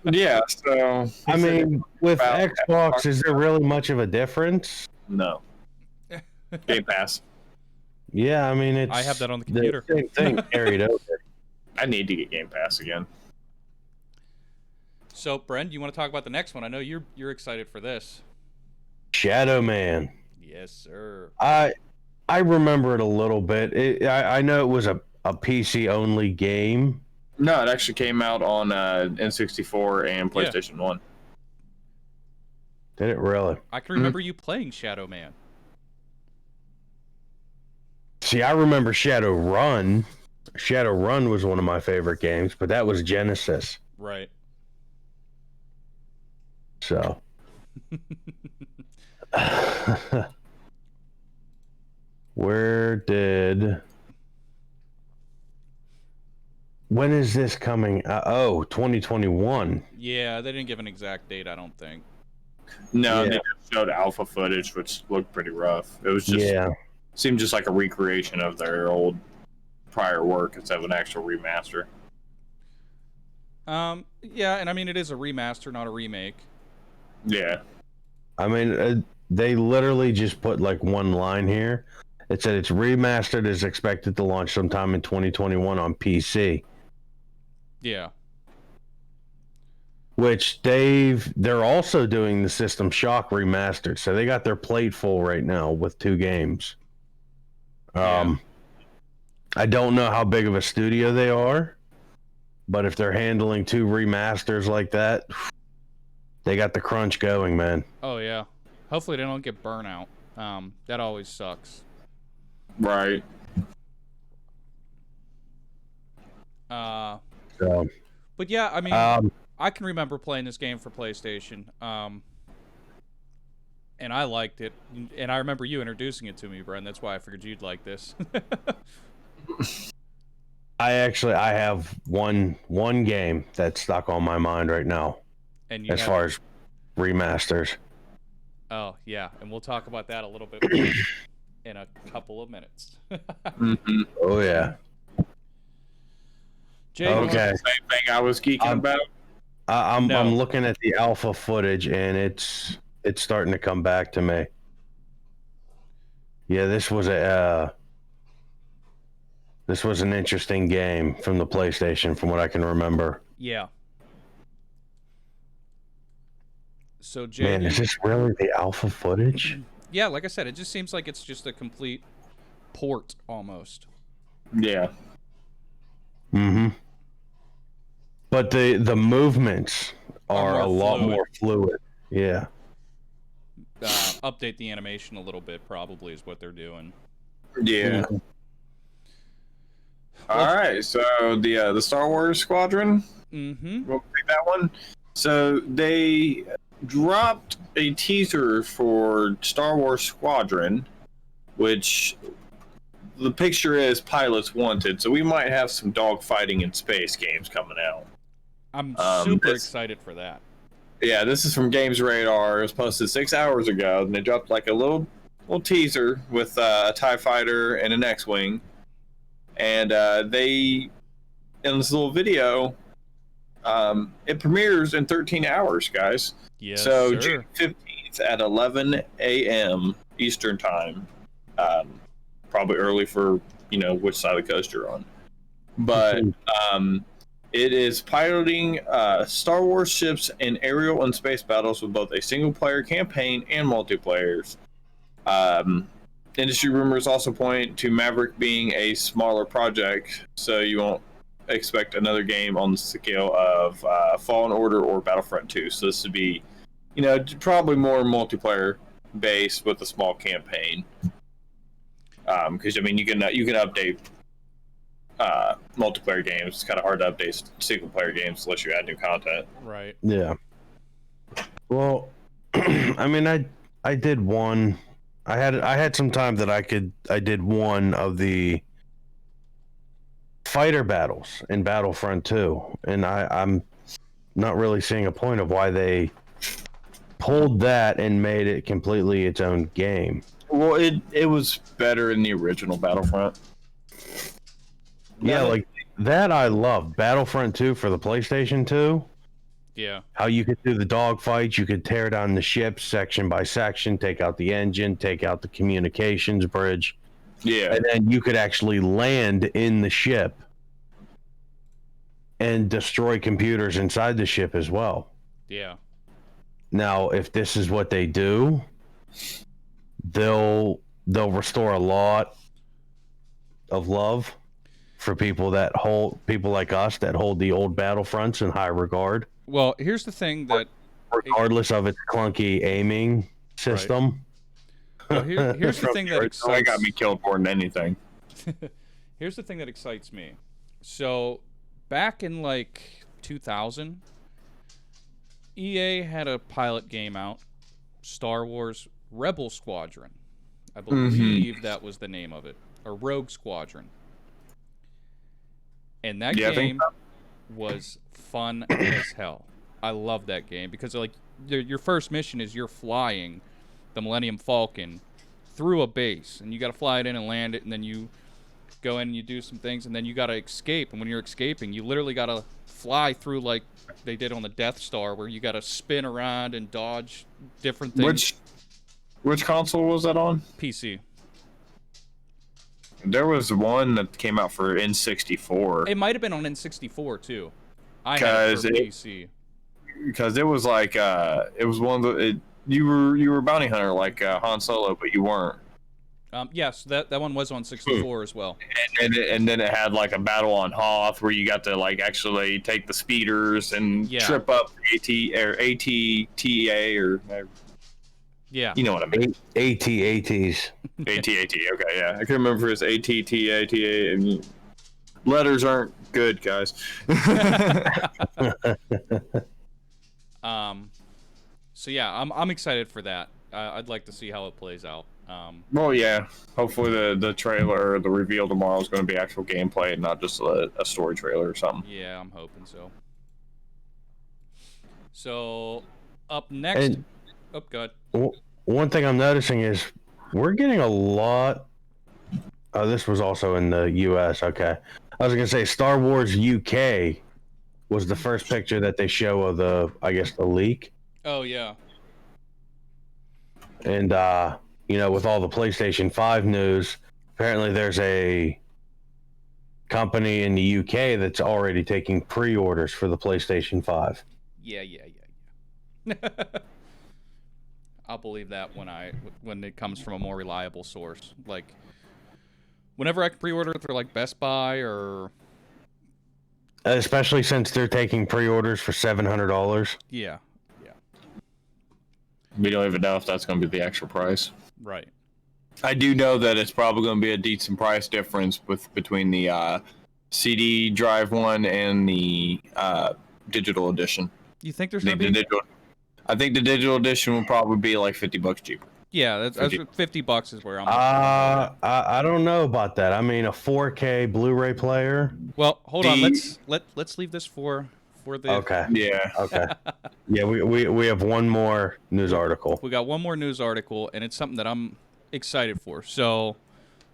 Yeah, so
I mean, with
about
Xbox, is there really much of a difference?
no Game Pass.
Yeah, I mean, it's
I have that on the computer.
same thing carried over.
I need to get Game Pass again.
So, Brent, you want to talk about the next one? I know you're excited for this.
Shadow Man.
Yes, sir.
I remember it a little bit. I know it was a PC only game.
No, it actually came out on N64 and PlayStation 1.
Did it really?
I can remember you playing Shadow Man.
See, I remember Shadow Run. Shadow Run was one of my favorite games, but that was Genesis.
Right.
So. When is this coming? 2021.
Yeah, they didn't give an exact date, I don't think.
No,
Yeah.
they just showed alpha footage, which looked pretty rough. It was just seemed just like a recreation of their old prior work instead of an actual remaster.
Yeah, and I mean it is a remaster, not a remake.
Yeah.
I mean, they literally just put like one line here. It said it's remastered, is expected to launch sometime in 2021 on PC.
Yeah.
Which they're also doing the System Shock remastered, so they got their plate full right now with 2 games.
Yeah.
I don't know how big of a studio they are, but if they're handling 2 remasters like that, they got the crunch going, man.
Oh yeah. Hopefully they don't get burnout. That always sucks.
Right.
So,
But yeah, I mean, I can remember playing this game for PlayStation, and I liked it. And I remember you introducing it to me, Bren. That's why I figured you'd like this.
I have one game that's stuck on my mind right now,
And
as far as remasters.
Oh yeah, and we'll talk about that a little bit more in a couple of minutes.
Mm-hmm.
Oh yeah.
Jay,
Okay.
Same thing I was geeking about.
I'm
No.
looking at the alpha footage, and it's starting to come back to me. Yeah, this was an interesting game from the PlayStation, from what I can remember.
Yeah. So Jay,
Man, is this really the alpha footage?
yeah, like I said, it just seems like it's just a complete port almost.
Yeah.
Mm-hmm. But the movements are a lot more fluid. Yeah.
Update the animation a little bit, probably, is what they're doing.
Yeah. All right. So the Star Wars Squadron.
Mm-hmm.
We'll take that one. So they dropped a teaser for Star Wars Squadron, which the picture is pilots wanted. So we might have some dogfighting in space games coming out.
I'm super excited for that.
Yeah, this is from Games Radar. It was posted 6 hours ago, and they dropped like a little teaser with a TIE fighter and an X-wing. And they, in this little video, it premieres in 13 hours, guys.
Yes,
so
sir.
June 15th at 11 a.m. Eastern Time. Probably early for, which side of the coast you're on. But it is piloting Star Wars ships in aerial and space battles with both a single-player campaign and multiplayers. Industry rumors also point to Maverick being a smaller project, so you won't expect another game on the scale of Fallen Order or Battlefront 2. So this would be, probably more multiplayer based with a small campaign. Because you can update multiplayer games. It's kind of hard to update single player games unless you add new content.
Right.
Yeah. Well, I mean, I did one. I had some time that I did one of the fighter battles in Battlefront 2, and I'm not really seeing a point of why they pulled that and made it completely its own game.
Well, it was better in the original Battlefront.
Yeah, like that I love. Battlefront 2 for the PlayStation 2.
Yeah.
How you could do the dogfights, you could tear down the ship section by section, take out the engine, take out the communications bridge.
Yeah.
And then you could actually land in the ship and destroy computers inside the ship as well.
Yeah.
Now, if this is what they do, they'll restore a lot of love for people like us that hold the old Battlefronts in high regard.
Well, here's the thing that,
regardless of its clunky aiming system.
Right. Well, here's the thing that excites.
That got me killed more than anything.
Here's the thing that excites me. So, back in like 2000, EA had a pilot game out, Star Wars Rebel Squadron. I believe that was the name of it, or Rogue Squadron. And that game was fun as hell. I love that game because like your first mission is you're flying the Millennium Falcon through a base, and you got to fly it in and land it, and then you go in and you do some things, and then you got to escape. And when you're escaping, you literally got to fly through like they did on the Death Star, where you got to spin around and dodge different things.
Which console was that on?
PC.
There was one that came out for N64.
It might have been on N64 too. I had it for PC.
Because it was like it was one of the you were a bounty hunter like Han Solo, but you weren't.
Yes, that one was on 64 as well.
And then it had like a battle on Hoth where you got to like actually take the speeders and trip up ATTA or
yeah,
you know what I mean.
ATs.
AT. Okay, yeah, I can remember if it's ATTA. And letters aren't good, guys.
So yeah, I'm excited for that. I'd like to see how it plays out.
Well, yeah. Hopefully the trailer or the reveal tomorrow is going to be actual gameplay and not just a story trailer or something.
Yeah, I'm hoping so. So up next, go ahead.
One thing I'm noticing is we're getting a lot. Oh, this was also in the U.S. Okay, I was gonna say Star Wars UK was the first picture that they show of the leak.
Oh yeah.
And with all the PlayStation 5 news, apparently there's a company in the UK that's already taking pre-orders for the PlayStation 5.
Yeah. I'll believe that when it comes from a more reliable source. Like, whenever I can pre-order through like Best Buy or...
Especially since they're taking pre-orders for $700.
Yeah.
We don't even know if that's going to be the actual price.
Right.
I do know that it's probably going to be a decent price difference between the CD drive one and the digital edition.
You think there's going to be...
I think the digital edition will probably be like $50 cheaper.
Yeah, that's $50 is where I'm.
I don't know about that. I mean, a 4K Blu-ray player.
Well, hold on. Let's leave this for the.
Okay.
Yeah.
Okay. Yeah, we have one more news article.
We got one more news article, and it's something that I'm excited for. So,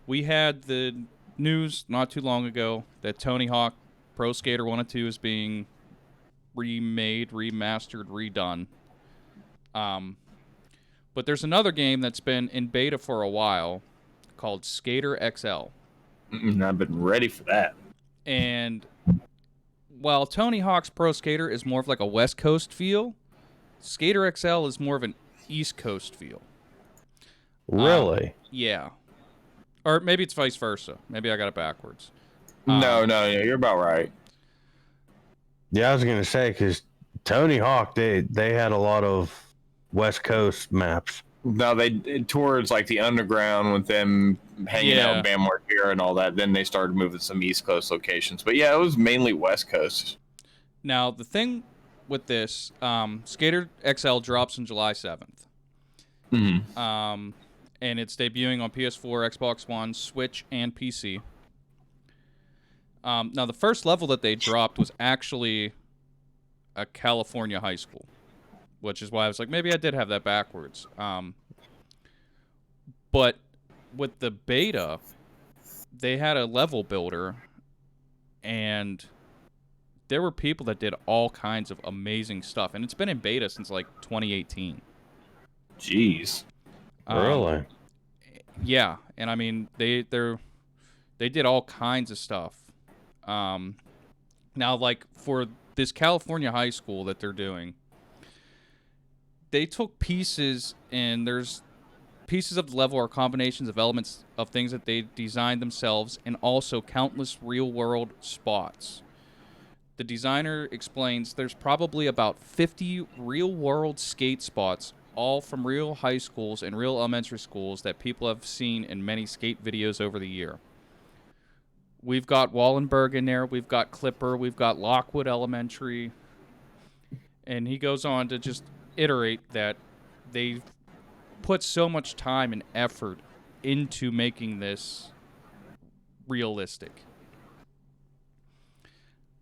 we had the news not too long ago that Tony Hawk Pro Skater 1 and 2 is being remade, remastered, redone. But there's another game that's been in beta for a while called Skater XL.
I've been ready for that.
And while Tony Hawk's Pro Skater is more of like a West Coast feel, Skater XL is more of an East Coast feel.
Really?
Yeah. Or maybe it's vice versa. Maybe I got it backwards.
No, you're about right.
Yeah, I was going to say, because Tony Hawk, they had a lot of West Coast maps.
No, they towards like the underground with them hanging out with Bam Margera and all that. Then they started moving some East Coast locations, but yeah, it was mainly West Coast.
Now the thing with this, Skater XL drops on July 7th. And it's debuting on PS4, Xbox One, Switch, and PC. Now the first level that they dropped was actually a California high school, which is why I was like, maybe I did have that backwards. But with the beta, they had a level builder, and there were people that did all kinds of amazing stuff, and it's been in beta since like 2018.
Jeez.
Really?
Yeah, and I mean they did all kinds of stuff. Now, like for this California high school that they're doing, they took pieces, and there's pieces of the level are combinations of elements of things that they designed themselves, and also countless real-world spots. The designer explains there's probably about 50 real-world skate spots, all from real high schools and real elementary schools that people have seen in many skate videos over the year. We've got Wallenberg in there, we've got Clipper, we've got Lockwood Elementary, and he goes on to just iterate that they put so much time and effort into making this realistic.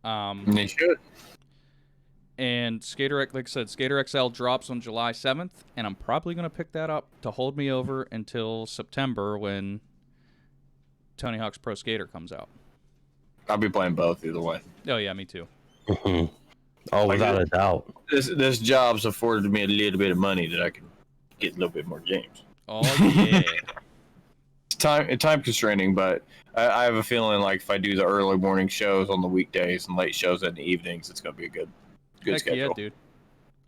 They should.
And Skater, like I said, Skater XL drops on July 7th, and I'm probably going to pick that up to hold me over until September when Tony Hawk's Pro Skater comes out.
I'll be playing both either way.
Oh, yeah, me too.
Oh, without a doubt.
This job's afforded me a little bit of money that I can get a little bit more games.
Oh, yeah.
It's time constraining, but I have a feeling like if I do the early morning shows on the weekdays and late shows in the evenings, it's going to be a good
Heck
schedule.
yeah, dude.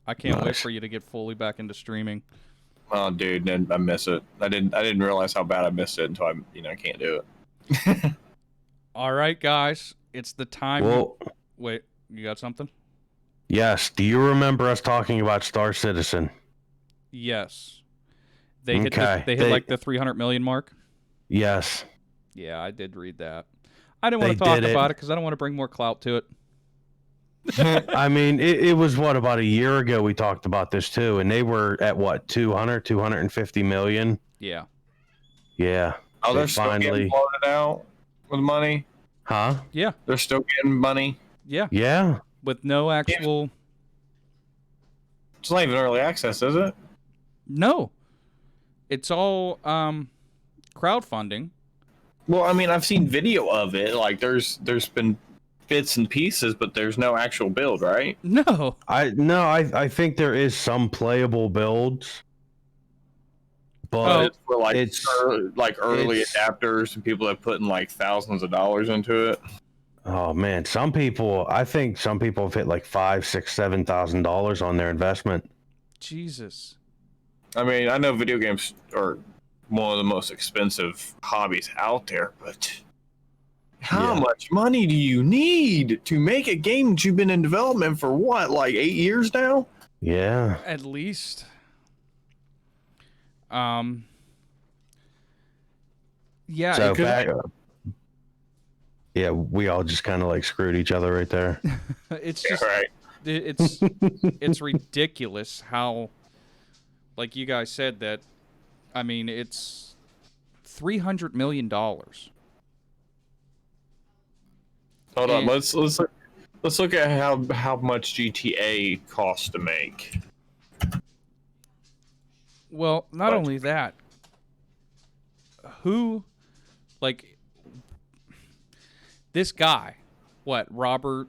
I can't wait for you to get fully back into streaming.
Oh, dude, I miss it. I didn't realize how bad I missed it until I can't do it.
All right, guys, it's the time.
Well,
Wait, you got something?
yes. Do you remember us talking about Star Citizen?
Yes. They hit
Okay.
like the 300 million mark.
Yes.
Yeah, I did read that. I didn't want to
They
talk
did it.
about it because I don't want to bring more clout to it.
I mean, it was about a year ago we talked about this too, and they were at what, 250 million?
Yeah.
Yeah.
Oh,
They
they're still getting floated out with money?
Huh?
Yeah.
They're still getting money?
Yeah.
Yeah.
With no actual...
It's not even early access, is it?
No. It's all crowdfunding.
Well, I mean, I've seen video of it. Like, there's been bits and pieces, but there's no actual build, right?
No.
I think there is some playable builds. But
It's for like early adapters and people that put in like thousands of dollars into it.
oh man, I think some people have hit like $5,000, $6,000, $7,000 on their investment.
Jesus.
I mean, I know video games are one of the most expensive hobbies out there, but how much money do you need to make a game that you've been in development for what, like 8 years now?
Yeah.
At least. Yeah.
So
it could,
yeah, we all just kind of like screwed each other right there.
it's just
right.
it's ridiculous how, like you guys said, that I mean it's $300 million.
Hold on, let's look at how much GTA costs to make.
Well, not only that, who, like, this guy, Robert,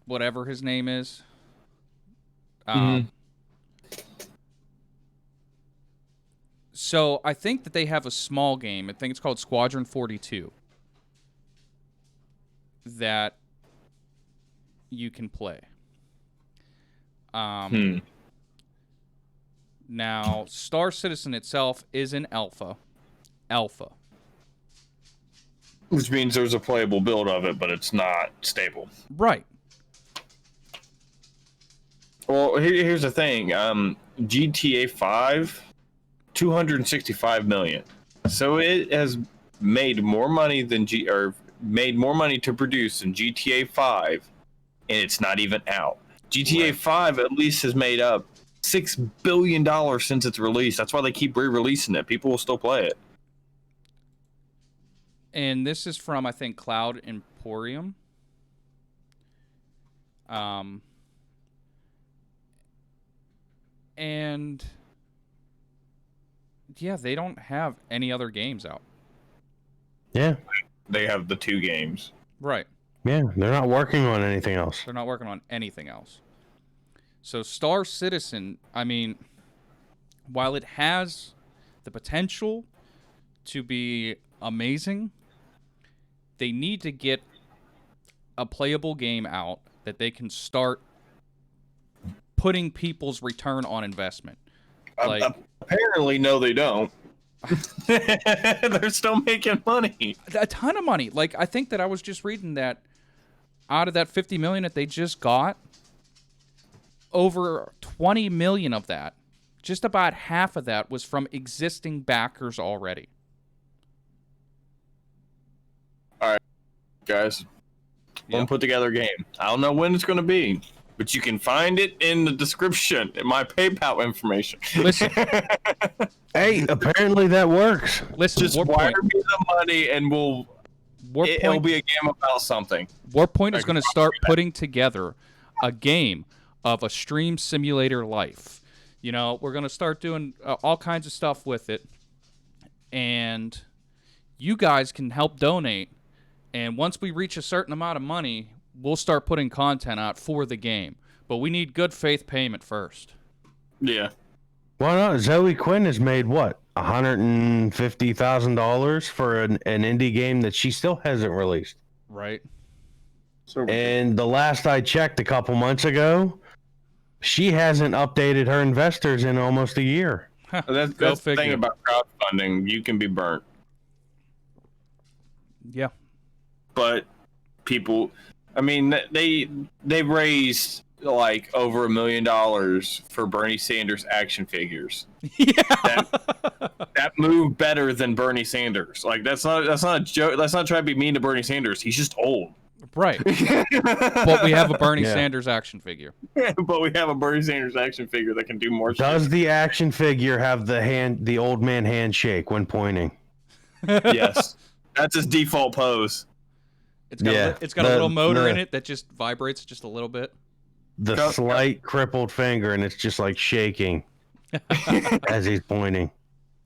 whatever his name is. So I think that they have a small game. I think it's called Squadron 42 that you can play. Now, Star Citizen itself is in alpha.
Which means there's a playable build of it, but it's not stable.
Right.
Well, here's the thing. GTA 5 $265 million. So it has made more money than made more money to produce than GTA 5, and it's not even out. GTA 5 at least has made up $6 billion since its release. That's why they keep re-releasing it. People will still play it.
And this is from, I think, Cloud Emporium. And yeah, they don't have any other games out.
Yeah.
They have the 2 games.
Right.
Yeah, they're not working on anything else.
They're not working on anything else. So Star Citizen, I mean, while it has the potential to be amazing, they need to get a playable game out that they can start putting people's return on investment. Like,
apparently, no, they don't. They're still making money.
A ton of money. Like, I think that I was just reading that out of that $50 million that they just got, over $20 million of that, just about half of that, was from existing backers already.
All right, guys. We'll put together a game. I don't know when it's going to be, but you can find it in the description in my PayPal information.
Listen.
Hey, apparently that works.
Listen,
just wire me the money and it'll be a game about something.
Warpoint is going to start putting together a game of a stream simulator life. You know, we're going to start doing all kinds of stuff with it, and you guys can help donate. And once we reach a certain amount of money, we'll start putting content out for the game. But we need good faith payment first.
Yeah.
Why not? Zoe Quinn has made what? $150,000 for an indie game that she still hasn't released.
Right.
And the last I checked a couple months ago, she hasn't updated her investors in almost a year.
That's the thing about crowdfunding. You can be burnt.
Yeah.
But people, I mean, they raised like over $1 million for Bernie Sanders action figures.
Yeah.
That moved better than Bernie Sanders. Like that's not a joke. Let's not try to be mean to Bernie Sanders. He's just old.
Right. But we have a Bernie Sanders action figure.
But we have a Bernie Sanders action figure that can do more.
Does the action figure have the old man handshake when pointing?
Yes. That's his default pose.
It's got a little motor in it that just vibrates just a little bit.
The slight crippled finger, and it's just like shaking as he's pointing.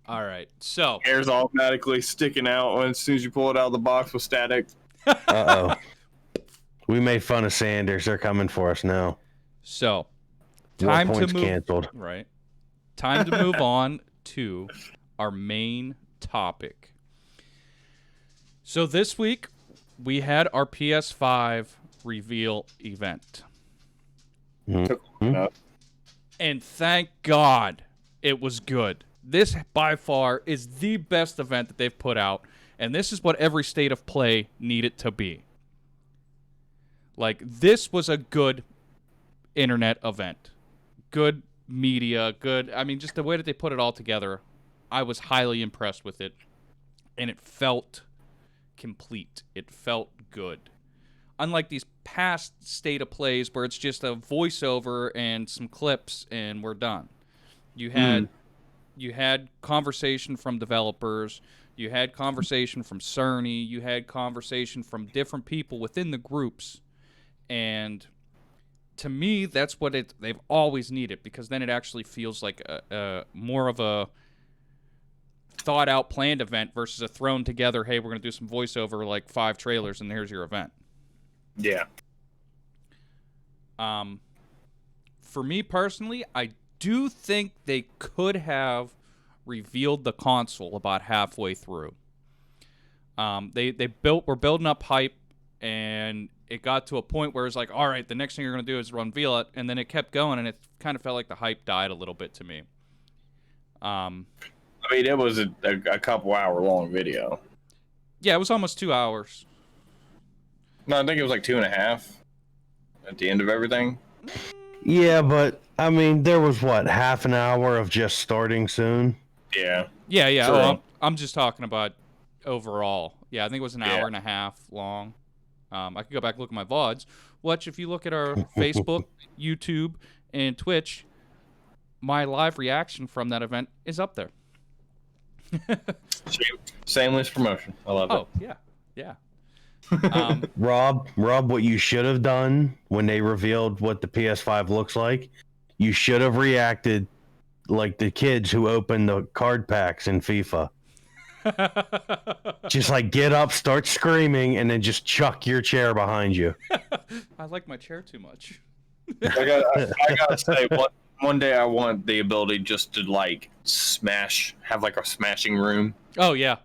All right, so
hair's automatically sticking out as soon as you pull it out of the box with static.
Uh-oh. We made fun of Sanders. They're coming for us now.
So, time to move.
Canceled.
Right. Time to move on to our main topic. So this week we had our PS5 reveal event.
Mm-hmm.
And thank God it was good. This, by far, is the best event that they've put out, and this is what every state of play needed to be. Like, this was a good internet event. Good media, good... I mean, just the way that they put it all together, I was highly impressed with it, and it felt complete. It felt good. Unlike these past state of plays where it's just a voiceover and some clips and we're done. You had conversation from developers, you had conversation from Cerny, you had conversation from different people within the groups, and to me that's what they've always needed, because then it actually feels like a more of a thought out planned event versus a thrown together, hey, we're going to do some voiceover like 5 trailers and here's your event.
Yeah.
For me personally, I do think they could have revealed the console about halfway through. We're building up hype, and it got to a point where it's like, all right, the next thing you're going to do is unveil it, and then it kept going, and it kind of felt like the hype died a little bit to me.
I mean, it was a couple hour long video.
Yeah, it was almost 2 hours.
No, I think it was like 2.5 at the end of everything.
Yeah, but I mean, there was half an hour of just starting soon.
Yeah.
Yeah.
True.
Oh, I'm just talking about overall. Yeah, I think it was an
Yeah.
hour and a half long. I could go back and look at my VODs. Which, if you look at our Facebook, YouTube, and Twitch, my live reaction from that event is up there.
Shameless promotion. I love
Oh, yeah.
Rob, what you should have done when they revealed what the PS5 looks like, you should have reacted like the kids who open the card packs in FIFA. Just like get up, start screaming, and then just chuck your chair behind you.
I like my chair too much.
I gotta say, one day I want the ability just to like have like a smashing room.
Oh, yeah.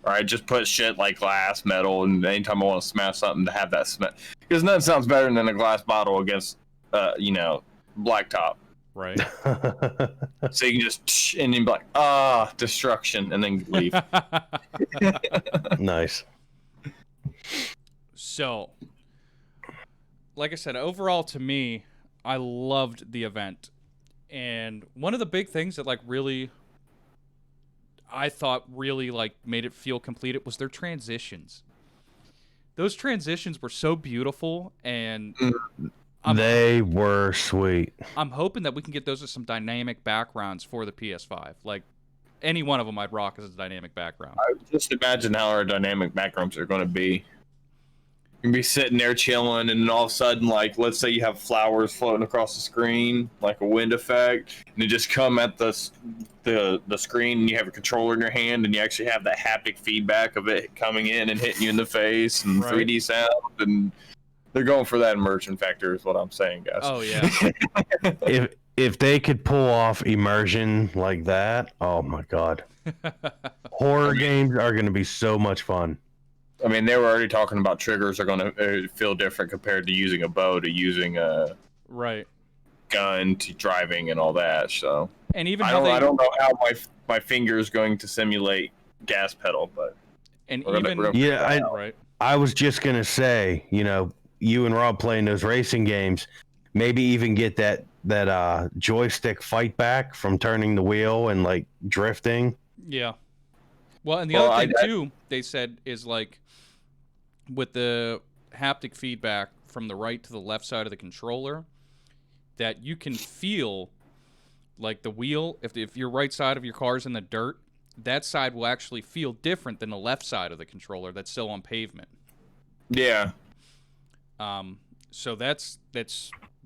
Or I just put shit like glass, metal, and anytime I want to smash something, to have that smash. Because nothing sounds better than a glass bottle against, blacktop.
Right.
So you can just and then be like, destruction, and then leave.
Nice.
So, like I said, overall to me, I loved the event. And one of the big things that I thought really made it feel completed was their transitions. Those transitions were so beautiful, and
they were sweet.
I'm hoping that we can get those as some dynamic backgrounds for the PS5. Like, any one of them I'd rock as a dynamic background.
I just imagine how our dynamic backgrounds are going to be. You can be sitting there chilling, and then all of a sudden, like, let's say you have flowers floating across the screen, like a wind effect, and they just come at the screen, and you have a controller in your hand, and you actually have that haptic feedback of it coming in and hitting you in the face, and
Right.
3D sound, and they're going for that immersion factor, is what I'm saying, guys.
Oh, yeah.
If they could pull off immersion like that, oh my god. Horror games are going to be so much fun.
I mean, they were already talking about triggers are going to feel different compared to using a bow to using a
Right.
gun to driving and all that. So
And even
I don't know how my finger is going to simulate gas pedal, but
right.
I was just going to say, you and Rob playing those racing games, maybe even get that joystick fight back from turning the wheel and like drifting.
Yeah. Well, and the other thing too, they said is with the haptic feedback from the right to the left side of the controller, that you can feel like the wheel, if your right side of your car is in the dirt, that side will actually feel different than the left side of the controller that's still on pavement.
Yeah.
So that's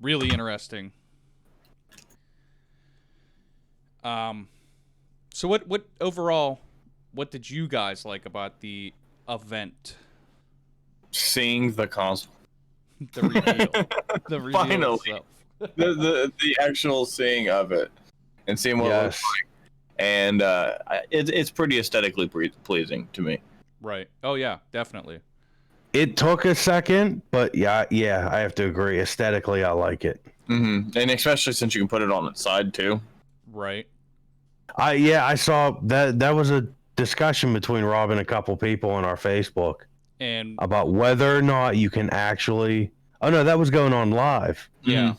really interesting. So what overall, what did you guys like about the event?
Seeing the console.
The reveal. The reveal
Finally.
itself.
the actual seeing of it and seeing what it looks like. And it's pretty aesthetically pleasing to me.
Right. Oh, yeah, definitely.
It took a second, but yeah, I have to agree. Aesthetically, I like it.
Mm-hmm. And especially since you can put it on its side, too.
Right.
I saw that. That was a discussion between Rob and a couple people on our Facebook
and
about whether or not you can actually. Oh no, that was going on live.
Yeah.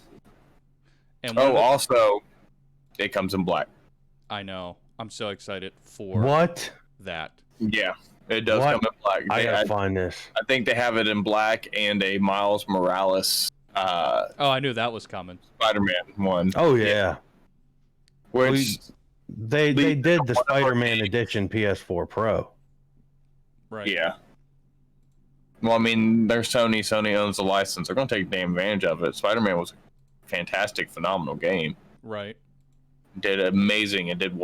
Mm-hmm.
And
also, it comes in black.
I know. I'm so excited for that.
Yeah, it does come in black.
I gotta find this.
I think they have it in black and a Miles Morales.
I knew that was coming.
Spider-Man one.
Oh yeah.
Which
they did the Spider-Man edition PS4 Pro.
Right.
Yeah. Well, I mean, they're Sony. Sony owns the license. They're gonna take damn advantage of it. Spider-Man was a fantastic, phenomenal game.
Right.
Did amazing and did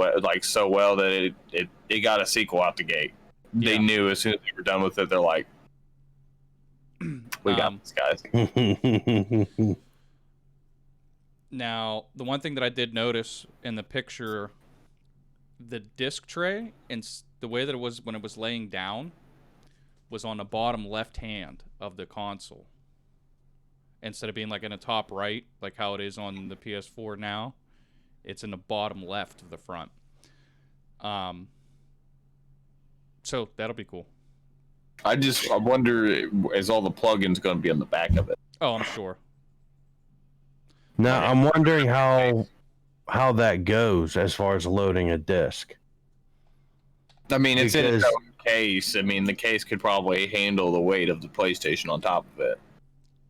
so well that it got a sequel out the gate. They knew as soon as they were done with it, they're like, we got this, guys.
Now, the one thing that I did notice in the picture, the disc tray and the way that it was when it was laying down was on the bottom left hand of the console. Instead of being in the top right, like how it is on the PS4 now, it's in the bottom left of the front. So that'll be cool.
I wonder, is all the plugins going to be on the back of it?
Oh, I'm sure.
Now I'm wondering how how that goes as far as loading a disc.
I mean, it's in its
Because-
own case. I mean, the case could probably handle the weight of the PlayStation on top of it.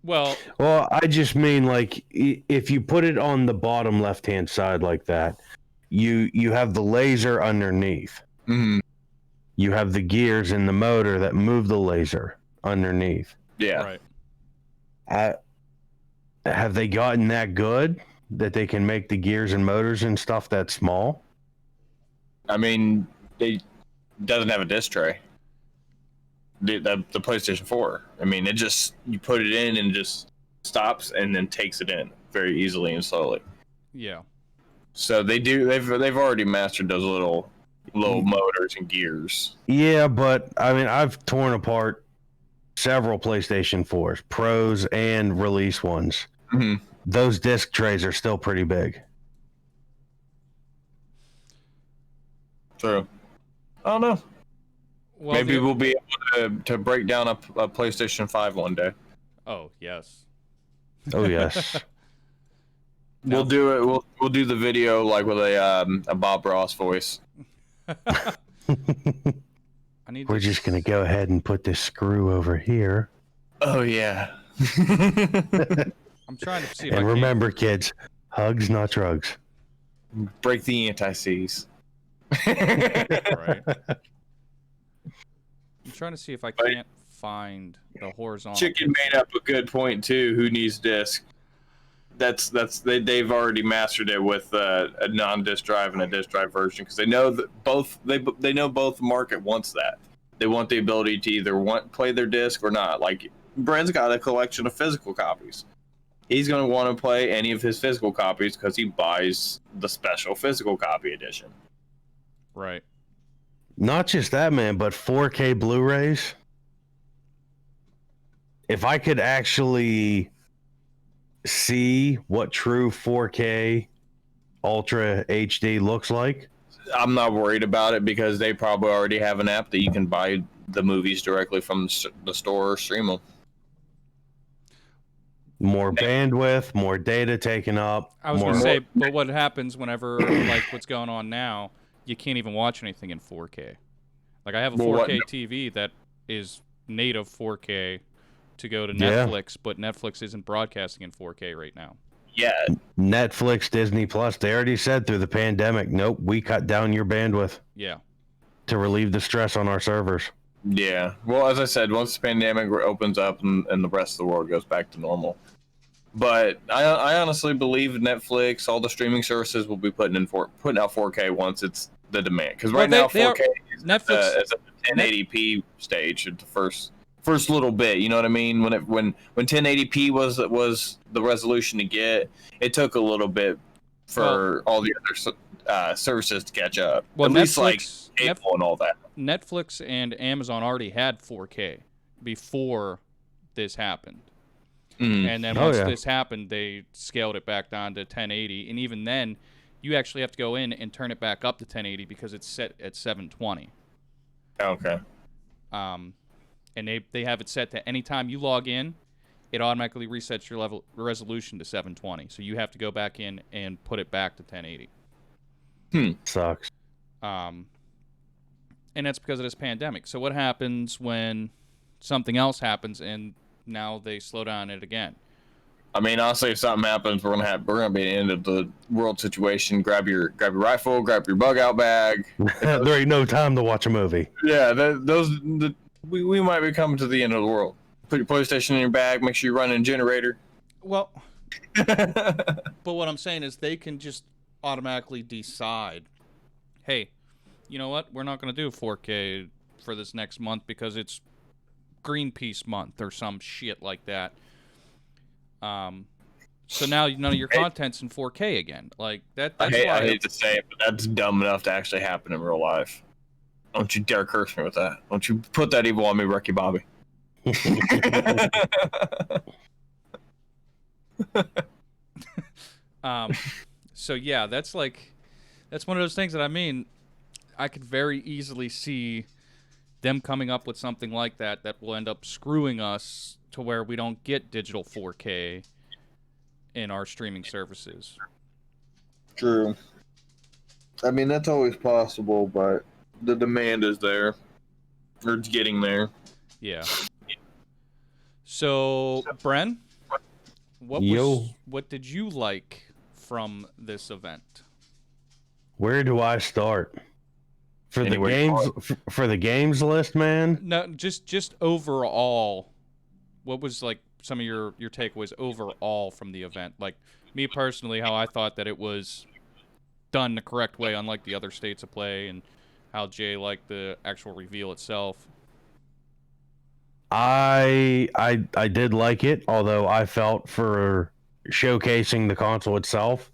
Well,
Well, I just mean like if you put it on the bottom left-hand side like that, you have the laser underneath.
Mm-hmm.
You have the gears in the motor that move the laser underneath.
Yeah.
right.
Have they gotten that good that they can make the gears and motors and stuff that small?
I mean, it doesn't have a disc tray. The PlayStation 4. I mean, it just, you put it in and it just stops and then takes it in very easily and slowly.
Yeah.
So they've already mastered those little motors and gears.
Yeah, but I mean, I've torn apart several PlayStation 4s, Pros and release ones.
Mm-hmm.
Those disc trays are still pretty big.
True. I don't know.
Well,
Maybe we'll be able to break down a PlayStation 5 one day.
Oh, yes.
Oh yes.
Now-
We'll do it. We'll do the video like with a Bob Ross voice.
I need
We're
to
just gonna go ahead and put this screw over here.
Oh yeah.
I'm trying to see if I
And
can.
remember, kids, hugs, not drugs.
Break the anti-seize.
Right. I'm trying to see if I can't find the horizontal.
Chicken made up a good point too. Who needs disc? They've already mastered it with a non-disc drive and a disc drive version because they know that they know both market wants that. They want the ability to either play their disc or not. Like Brent's got a collection of physical copies. He's going to want to play any of his physical copies because he buys the special physical copy edition.
Right.
Not just that, man, but 4K Blu-rays. If I could actually see what true 4K Ultra HD looks like,
I'm not worried about it because they probably already have an app that you can buy the movies directly from the store or stream them.
more bandwidth, more data taken up.
I was
more...
going to say, but what happens whenever, like what's going on now, you can't even watch anything in 4K. Like I have a 4K TV that is native 4K to go to Netflix, but Netflix isn't broadcasting in 4K right now.
Yeah.
Netflix, Disney Plus, they already said through the pandemic, nope, we cut down your bandwidth
Yeah.
to relieve the stress on our servers.
Yeah. Well, as I said, once the pandemic opens up and the rest of the world goes back to normal. But I honestly believe Netflix, all the streaming services will be putting out 4K once it's the demand. Because right now 4K is
Netflix
at the 1080p stage at the first little bit. You know what I mean? When 1080p was the resolution to get, it took a little bit for all the other services to catch up.
Well,
at least like
Netflix,
cable and all that.
Netflix and Amazon already had 4K before this happened. And then once this happened, they scaled it back down to 1080. And even then, you actually have to go in and turn it back up to 1080 because it's set at 720.
Okay.
And they have it set to anytime you log in, it automatically resets your resolution to 720. So you have to go back in and put it back to 1080.
Sucks.
And that's because of this pandemic. So what happens when something else happens and now they slow down it again?
I mean, honestly, if something happens, we're gonna be at the end of the world situation. Grab your rifle, grab your bug out bag.
There ain't no time to watch a movie.
Yeah, we might be coming to the end of the world. Put your PlayStation in your bag. Make sure you run a generator.
Well, but what I'm saying is they can just automatically decide, hey, you know what? We're not going to do 4K for this next month because it's Greenpeace month or some shit like that. So now none of your content's in 4K again. Like that's
I
why
hate to say it, but that's dumb enough to actually happen in real life. Don't you dare curse me with that. Don't you put that evil on me, Ricky Bobby.
So yeah, that's one of those things that I mean, I could very easily see them coming up with something like that will end up screwing us to where we don't get digital 4K in our streaming services.
True. I mean, that's always possible, but the demand is there. Or it's getting there.
Yeah. So, Bren, what did you like from this event?
Where do I start? For the games list, man.
No, just overall. What was like some of your takeaways overall from the event? Like me personally, how I thought that it was done the correct way, unlike the other states of play, and how Jay liked the actual reveal itself.
I did like it, although I felt for showcasing the console itself,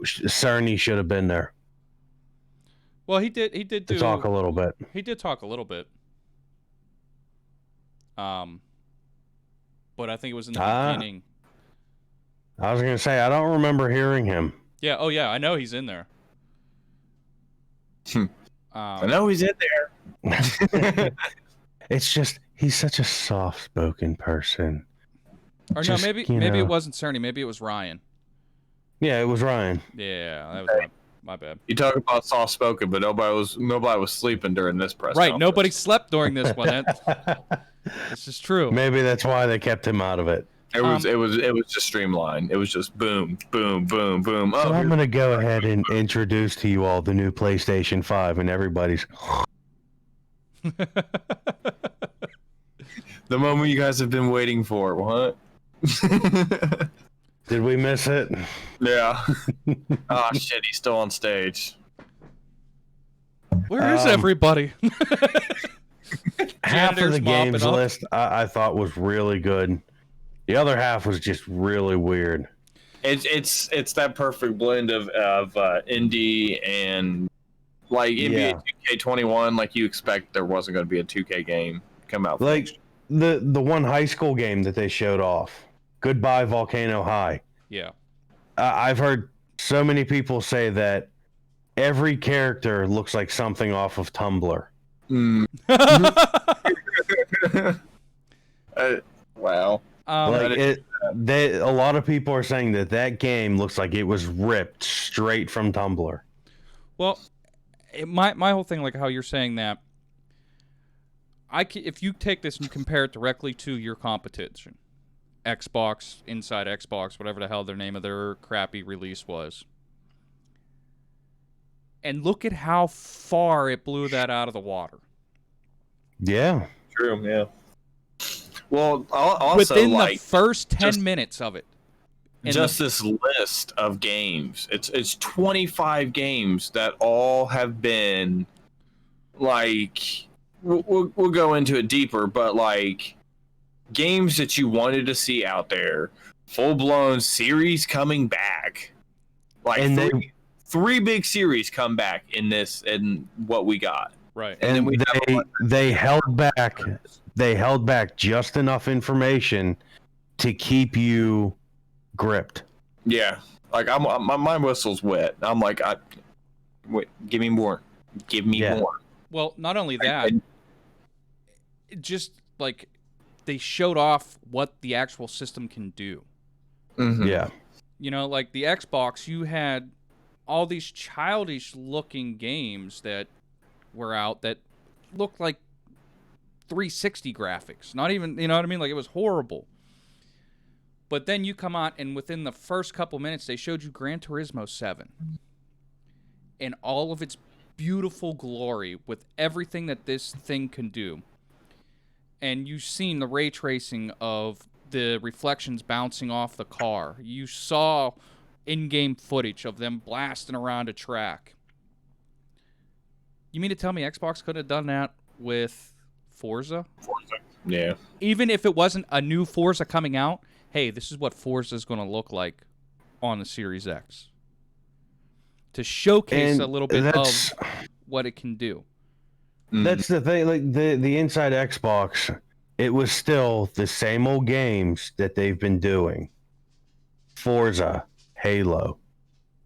Cerny should have been there.
Well, he did
to talk a little bit.
He did talk a little bit. But I think it was in the beginning.
I was gonna say I don't remember hearing him.
Yeah. Oh yeah, I know he's in there.
I know he's in there.
It's just he's such a soft-spoken person.
Or just, no, maybe it wasn't Cerny. Maybe it was Ryan.
Yeah, it was Ryan.
Yeah, that was my bad.
You talk about soft-spoken, but nobody was sleeping during this press
Right,
conference.
Nobody slept during this one. This is true.
Maybe that's why they kept him out of it.
It was just streamlined. It was just boom, boom, boom, boom.
So I'm gonna go ahead and introduce to you all the new PlayStation 5, and everybody's.
The moment you guys have been waiting for. What?
Did we miss it?
Yeah. Oh shit, he's still on stage.
Where is everybody?
Half of the games list I thought was really good. The other half was just really weird.
It's that perfect blend of indie and like NBA 2K21. Like you expect there wasn't going to be a 2K game come out.
Like the one high school game that they showed off, Goodbye Volcano High.
Yeah,
I've heard so many people say that every character looks like something off of Tumblr.
Wow.
A lot of people are saying that game looks like it was ripped straight from Tumblr.
Well, my whole thing, like how you're saying that, if you take this and you compare it directly to your competition, Xbox, Inside Xbox, whatever the hell their name of their crappy release was, and look at how far it blew that out of the water.
Yeah.
True, yeah. Well, also,
within the first 10 minutes of it.
Just this list of games. It's 25 games that all have been, like, we'll go into it deeper, but, like, games that you wanted to see out there. Full-blown series coming back. Like, and three big series come back in what we got.
Right.
And then they held back. They held back just enough information to keep you gripped.
Yeah, like my whistle's wet. I'm like, wait, give me more, give me more.
Well, not only that, it just like they showed off what the actual system can do.
Mm-hmm.
Yeah,
you know, like the Xbox, you had all these childish-looking games that were out that looked like 360 graphics. Not even, you know what I mean? Like, it was horrible. But then you come out, and within the first couple minutes, they showed you Gran Turismo 7. In all of its beautiful glory, with everything that this thing can do. And you've seen the ray tracing of the reflections bouncing off the car. You saw in-game footage of them blasting around a track. You mean to tell me Xbox could have done that with Forza?
Yeah.
Even if it wasn't a new Forza coming out, hey, this is what Forza is going to look like on the Series X. To showcase a little bit of what it can do.
That's the thing. Like the Inside Xbox, it was still the same old games that they've been doing. Forza, Halo.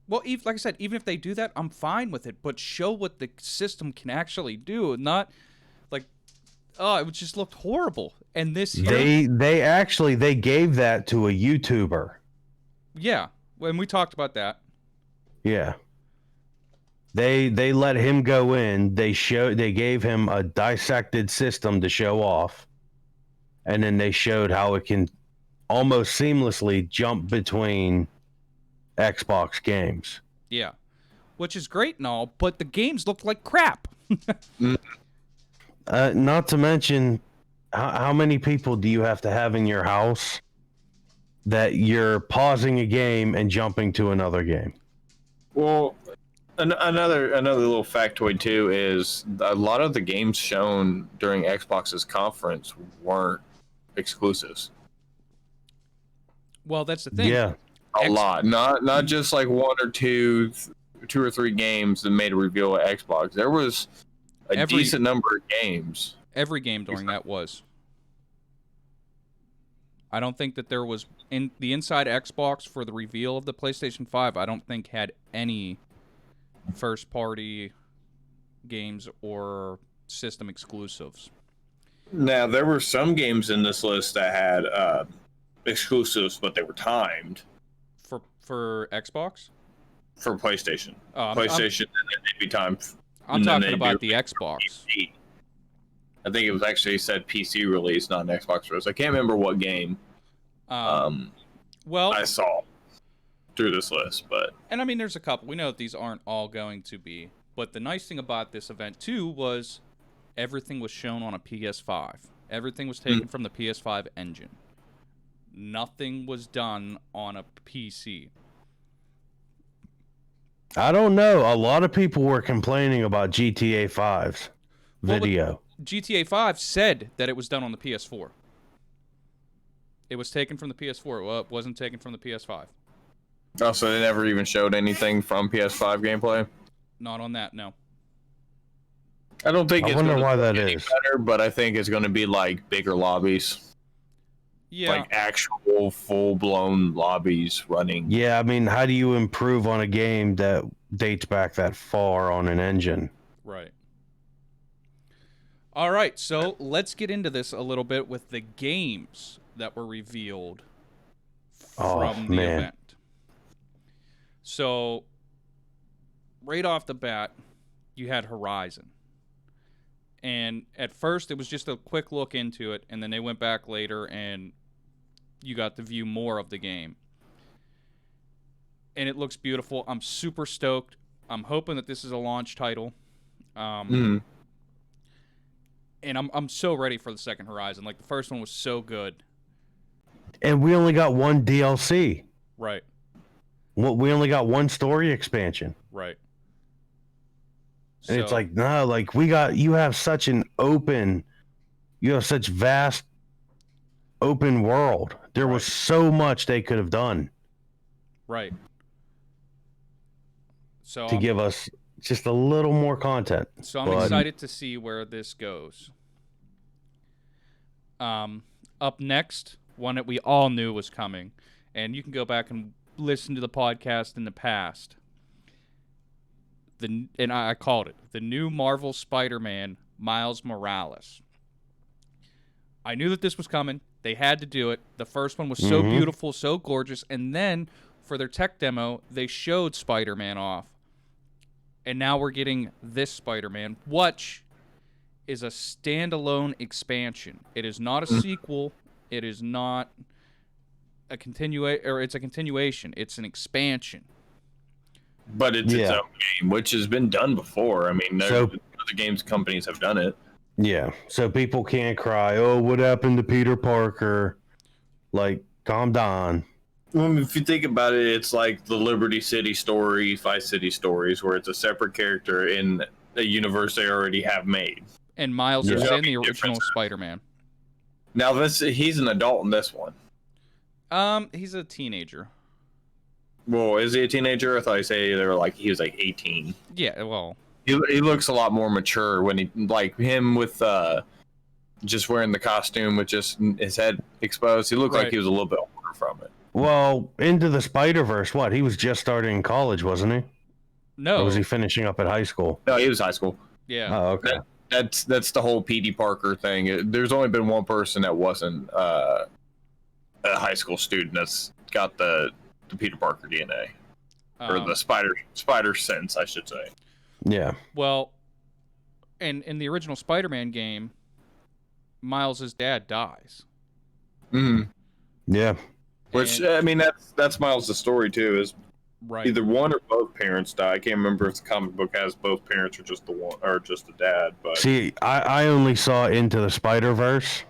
Well, like I said, even if they do that, I'm fine with it. But show what the system can actually do, not like, oh, it just looked horrible. And this
they gave that to a YouTuber.
Yeah, when we talked about that.
Yeah. They let him go in. They gave him a dissected system to show off, and then they showed how it can almost seamlessly jump between Xbox games.
Yeah. Which is great and all, but the games look like crap.
Not to mention, how many people do you have to have in your house that you're pausing a game and jumping to another game?
Well, another little factoid too is a lot of the games shown during Xbox's conference weren't exclusives.
Well, that's the thing.
Yeah.
A lot, not just like one or two or three games that made a reveal at Xbox. There was a decent number of games.
Every game during that was. I don't think that there was in the inside Xbox for the reveal of the PlayStation 5. I don't think had any first-party games or system exclusives.
Now there were some games in this list that had exclusives, but they were timed
for Xbox.
For PlayStation, and then they'd be timed.
I'm talking about the Xbox.
PC. I think it was actually said PC release, not an Xbox release. I can't remember what game.
Well,
I saw through this list, but
and I mean, there's a couple. We know that these aren't all going to be, but the nice thing about this event too was everything was shown on a PS5. Everything was taken from the PS5 engine. Nothing was done on a PC.
I don't know. A lot of people were complaining about GTA 5's video.
GTA 5 said that it was done on the PS4. It was taken from the PS4. Well, it wasn't taken from the PS5.
Oh, so they never even showed anything from PS5 gameplay?
Not on that, no.
I don't think
I
it's
wonder
gonna
why
be
that
any
is.
better, but I think it's going to be like bigger lobbies.
Yeah.
Like actual full-blown lobbies running.
Yeah, I mean, how do you improve on a game that dates back that far on an engine?
Right. All right, so let's get into this a little bit with the games that were revealed from the event. So, right off the bat, you had Horizon. And at first, it was just a quick look into it, and then they went back later, and you got to view more of the game. And it looks beautiful. I'm super stoked. I'm hoping that this is a launch title. And I'm so ready for the second Horizon. Like, the first one was so good.
And we only got one DLC.
Right.
We only got one story expansion.
Right.
And it's like, no, like you have such vast open world. There was so much they could have done.
Right. So
to give us just a little more content.
So I'm excited to see where this goes. Up next, one that we all knew was coming, and you can go back and listen to the podcast in the past. And I called it the new Marvel Spider-Man, Miles Morales. I knew that this was coming. They had to do it. The first one was so beautiful, so gorgeous, and then for their tech demo, they showed Spider-Man off. And now we're getting this Spider-Man, which is a standalone expansion. It is not a sequel. It is not a it's a continuation. It's an expansion.
But it's its own game, which has been done before. I mean, other games companies have done it.
Yeah, so people can't cry, oh, what happened to Peter Parker? Like, calm down.
Well, if you think about it, it's like the Liberty City story, Vice City stories, where it's a separate character in a universe they already have made.
And Miles is in the original Spider-Man.
Now, he's an adult in this one.
He's a teenager.
Well, is he a teenager? I thought he was like 18.
Yeah, well,
he looks a lot more mature when he him with just wearing the costume with just his head exposed. He looked like he was a little bit older from it.
Well, Into the Spider-Verse, what? He was just starting college, wasn't he?
No.
Or was he finishing up at high school?
No, he was high school.
Yeah.
Oh, okay.
That's the whole P.D. Parker thing. There's only been one person that wasn't a high school student that's got the Peter Parker DNA. or the spider sense, I should say.
Yeah.
Well, in the original Spider-Man game, Miles' dad dies.
Mm-hmm.
Yeah.
Which,
And-
I mean, that's Miles' story too. Is
right.
either one or both parents die. I can't remember if the comic book has both parents or just the one or just the dad. But
See, I only saw Into the Spider-Verse,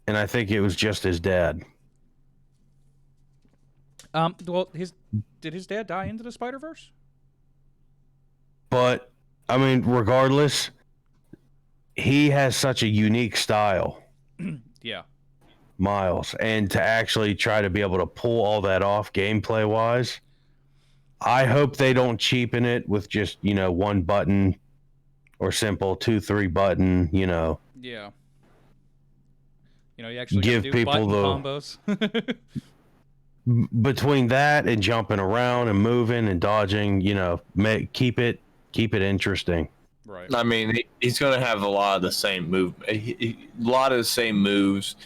and I think it was just his dad.
Well, did his dad die into the Spider-Verse?
But I mean, regardless, he has such a unique style,
Yeah.
Miles, and to actually try to be able to pull all that off gameplay wise, I hope they don't cheapen it with just, one button or simple 2-3 button,
Yeah. You actually
Give
gotta do
people
button
the-
combos.
between that and jumping around and moving and dodging, keep it interesting.
Right.
I mean, he's going to have a lot of the same a lot of the same moves,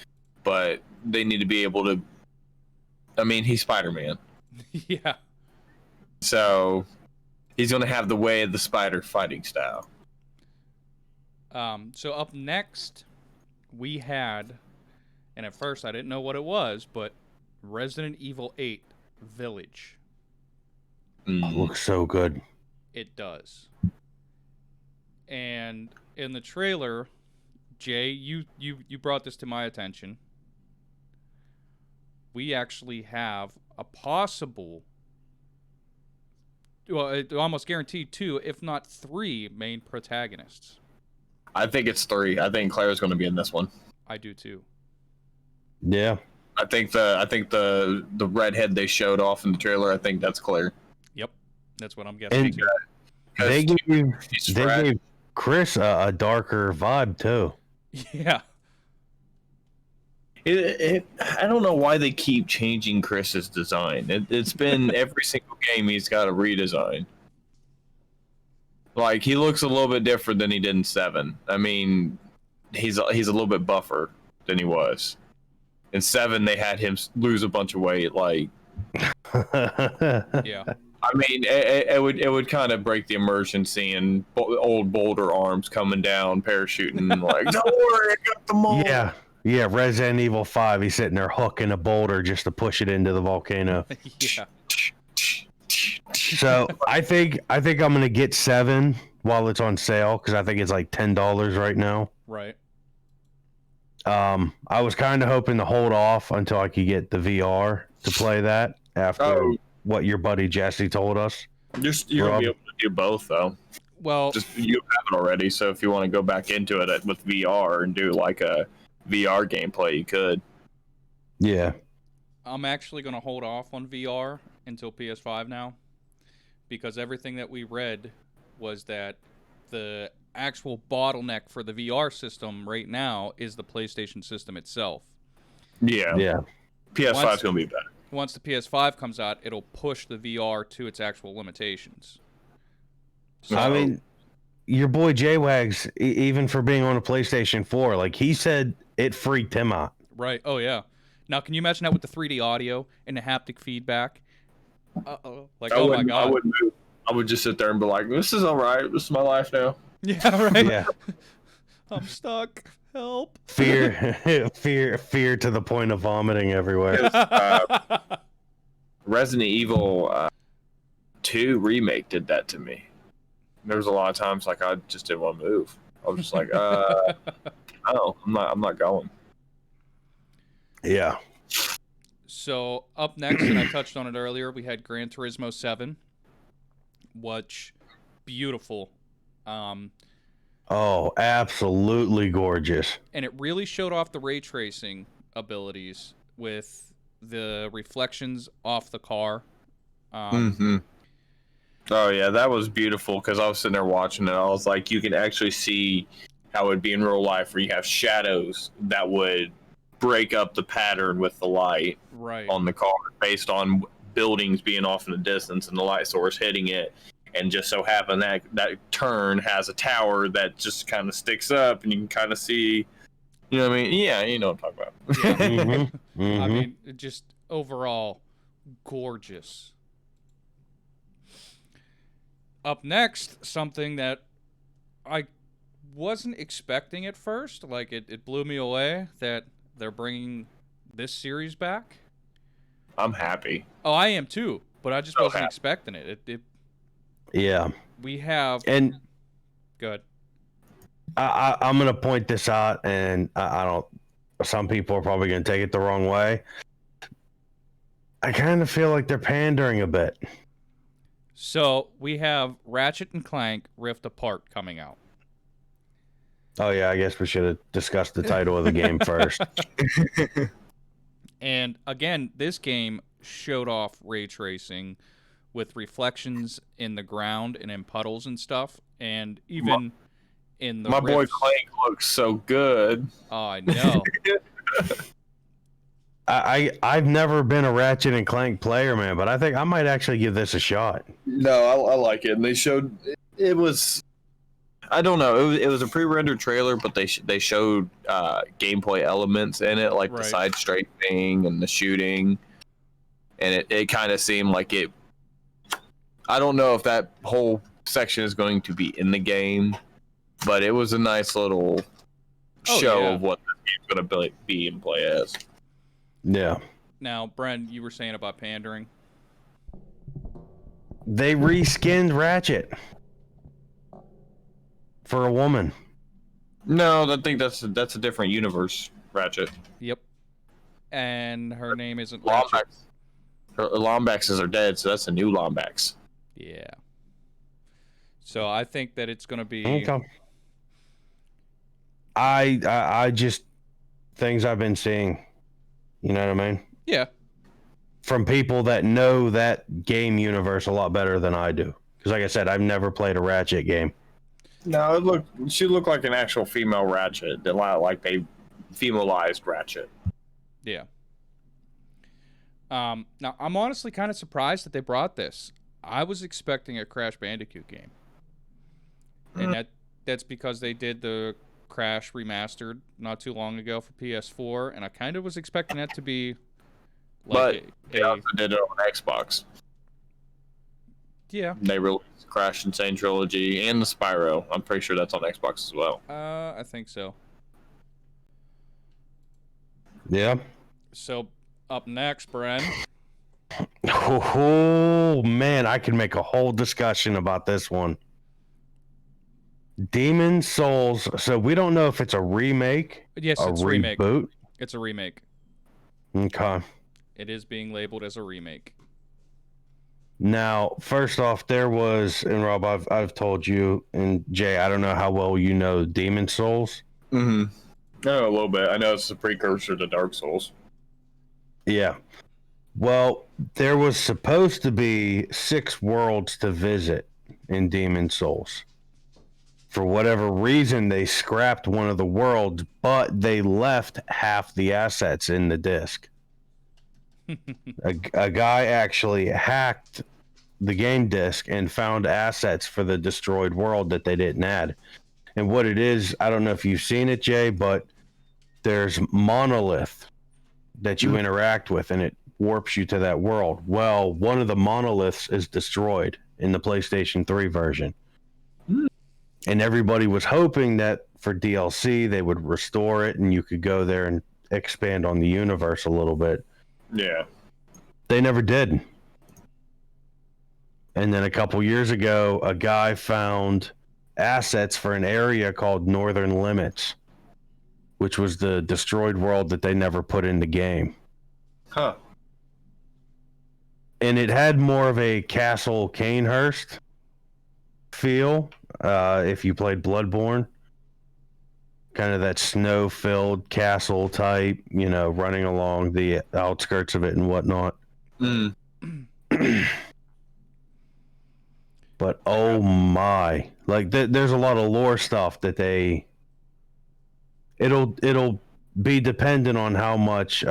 but they need to be able to. I mean, he's Spider-Man,
Yeah.
so he's going to have the way of the spider fighting style.
So up next, we had, and at first I didn't know what it was, but Resident Evil 8 Village.
It looks so good.
It does. And in the trailer, Jay, you brought this to my attention. We actually have a possible, well, almost guaranteed 2, if not 3 main protagonists.
I think it's 3. I think Claire's going to be in this one.
I do too.
Yeah.
I think the redhead they showed off in the trailer. I think that's Claire.
Yep, that's what I'm guessing
And
too.
they gave
Fred.
Chris a darker vibe too.
Yeah.
I don't know why they keep changing Chris's design. It's been every single game he's got a redesign. Like, he looks a little bit different than he did in 7. I mean, he's a little bit buffer than he was. In 7, they had him lose a bunch of weight. Like,
Yeah.
I mean, it would kind of break the immersion seeing old boulder arms coming down, parachuting. Like, don't worry, I got the mold.
Yeah, Resident Evil 5, he's sitting there hooking a boulder just to push it into the volcano.
Yeah.
So I think I'm gonna get 7 while it's on sale because I think it's like $10 right now.
Right.
I was kind of hoping to hold off until I could get the VR to play that after what your buddy Jesse told us.
You're gonna be able to do both though.
Well,
Just you have it already, so if you want to go back into it with VR and do like a VR gameplay, you could.
Yeah.
I'm actually going to hold off on VR until PS5 now, because everything that we read was that the actual bottleneck for the VR system right now is the PlayStation system itself.
Yeah. PS5 is gonna be better.
Once the PS5 comes out, it'll push the VR to its actual limitations. So,
I mean, your boy J-Wags, even for being on a PlayStation 4, like he said it freaked him out.
right. Oh, yeah. Now, can you imagine that with the 3D audio and the haptic feedback? Like, oh my God.
I wouldn't move. I would just sit there and be like, "This is all right. This is my life now."
Yeah, right.
Yeah.
I'm stuck. Help.
Fear to the point of vomiting everywhere.
Resident Evil 2 remake did that to me. There was a lot of times like I just didn't want to move. I was just like, no, I'm not going.
Yeah.
So up next, and I touched on it earlier, we had Gran Turismo 7, which beautiful.
Oh, absolutely gorgeous.
And it really showed off the ray tracing abilities with the reflections off the car.
Oh yeah, that was beautiful because I was sitting there watching it. I was like, you can actually see how it would be in real life, where you have shadows that would break up the pattern with the light
Right.
on the car, based on buildings being off in the distance and the light source hitting it. And just so happen that turn has a tower that just kind of sticks up, and you can kind of see, you know what I mean? Yeah, you know what I'm talking about.
I mean, just overall gorgeous. Up next, something that I wasn't expecting at first. Like, it blew me away that they're bringing this series back.
I'm happy.
Oh, I am too, but I just
So
wasn't
happy.
expecting it.
Yeah.
We have...
And
Good.
I'm going to point this out, and I don't, some people are probably going to take it the wrong way. I kind of feel like they're pandering a bit.
So, we have Ratchet and Clank Rift Apart coming out.
Oh, yeah, I guess we should have discussed the title of the game first.
And again, this game showed off ray tracing with reflections in the ground and in puddles and stuff, and even in the
My boy
rifts.
Clank looks so good.
Oh, I know.
I've never been a Ratchet and Clank player, man, but I think I might actually give this a shot.
No, I like it. And they showed it was. I don't know. It was a pre-rendered trailer, but they showed gameplay elements in it, like the
Right.
side strafing and the shooting, and it kind of seemed like it. I don't know if that whole section is going to be in the game, but it was a nice little show
yeah.
of what this game's going to be and play as.
Yeah.
Now, Bren, you were saying about pandering.
They reskinned Ratchet for a woman.
No, I think that's a different universe, Ratchet.
Yep. And her name isn't Ratchet.
Lombaxes are dead, so that's a new Lombax.
Yeah. So I think that it's going to be...
Okay. I just, things I've been seeing, you know what I mean?
Yeah.
From people that know that game universe a lot better than I do. Because like I said, I've never played a Ratchet game.
No, she looked like an actual female Ratchet. Like they femalized Ratchet.
Yeah. Now, I'm honestly kind of surprised that they brought this. I was expecting a Crash Bandicoot game. And that's because they did the Crash remastered not too long ago for PS4, and I kind of was expecting that to be like
But they also did it on Xbox.
Yeah.
They released Crash Insane Trilogy and the Spyro. I'm pretty sure that's on Xbox as well.
I think so.
Yeah.
So, up next, Bren.
Oh, man, I could make a whole discussion about this one. Demon Souls. So we don't know if it's a remake,
Yes,
a
it's a remake.
reboot.
It's a remake.
Okay.
It is being labeled as a remake.
Now, first off, there was, and Rob, I've told you, and Jay, I don't know how well you know Demon Souls.
Mm-hmm. No, a little bit. I know it's a precursor to Dark Souls.
Yeah. Well, there was supposed to be 6 worlds to visit in Demon Souls. For whatever reason, they scrapped one of the worlds, but they left half the assets in the disc. A guy actually hacked the game disc and found assets for the destroyed world that they didn't add. And what it is, I don't know if you've seen it, Jay, but there's monolith that you interact with, and it warps you to that world. Well, one of the monoliths is destroyed in the PlayStation 3 version. And everybody was hoping that for DLC, they would restore it and you could go there and expand on the universe a little bit.
Yeah.
They never did. And then a couple years ago, a guy found assets for an area called Northern Limits, which was the destroyed world that they never put in the game.
Huh.
And it had more of a Castle Canehurst feel, if you played Bloodborne. Kind of that snow-filled castle type, you know, running along the outskirts of it and whatnot.
Mm.
But oh my, like there's a lot of lore stuff that it'll be dependent on how much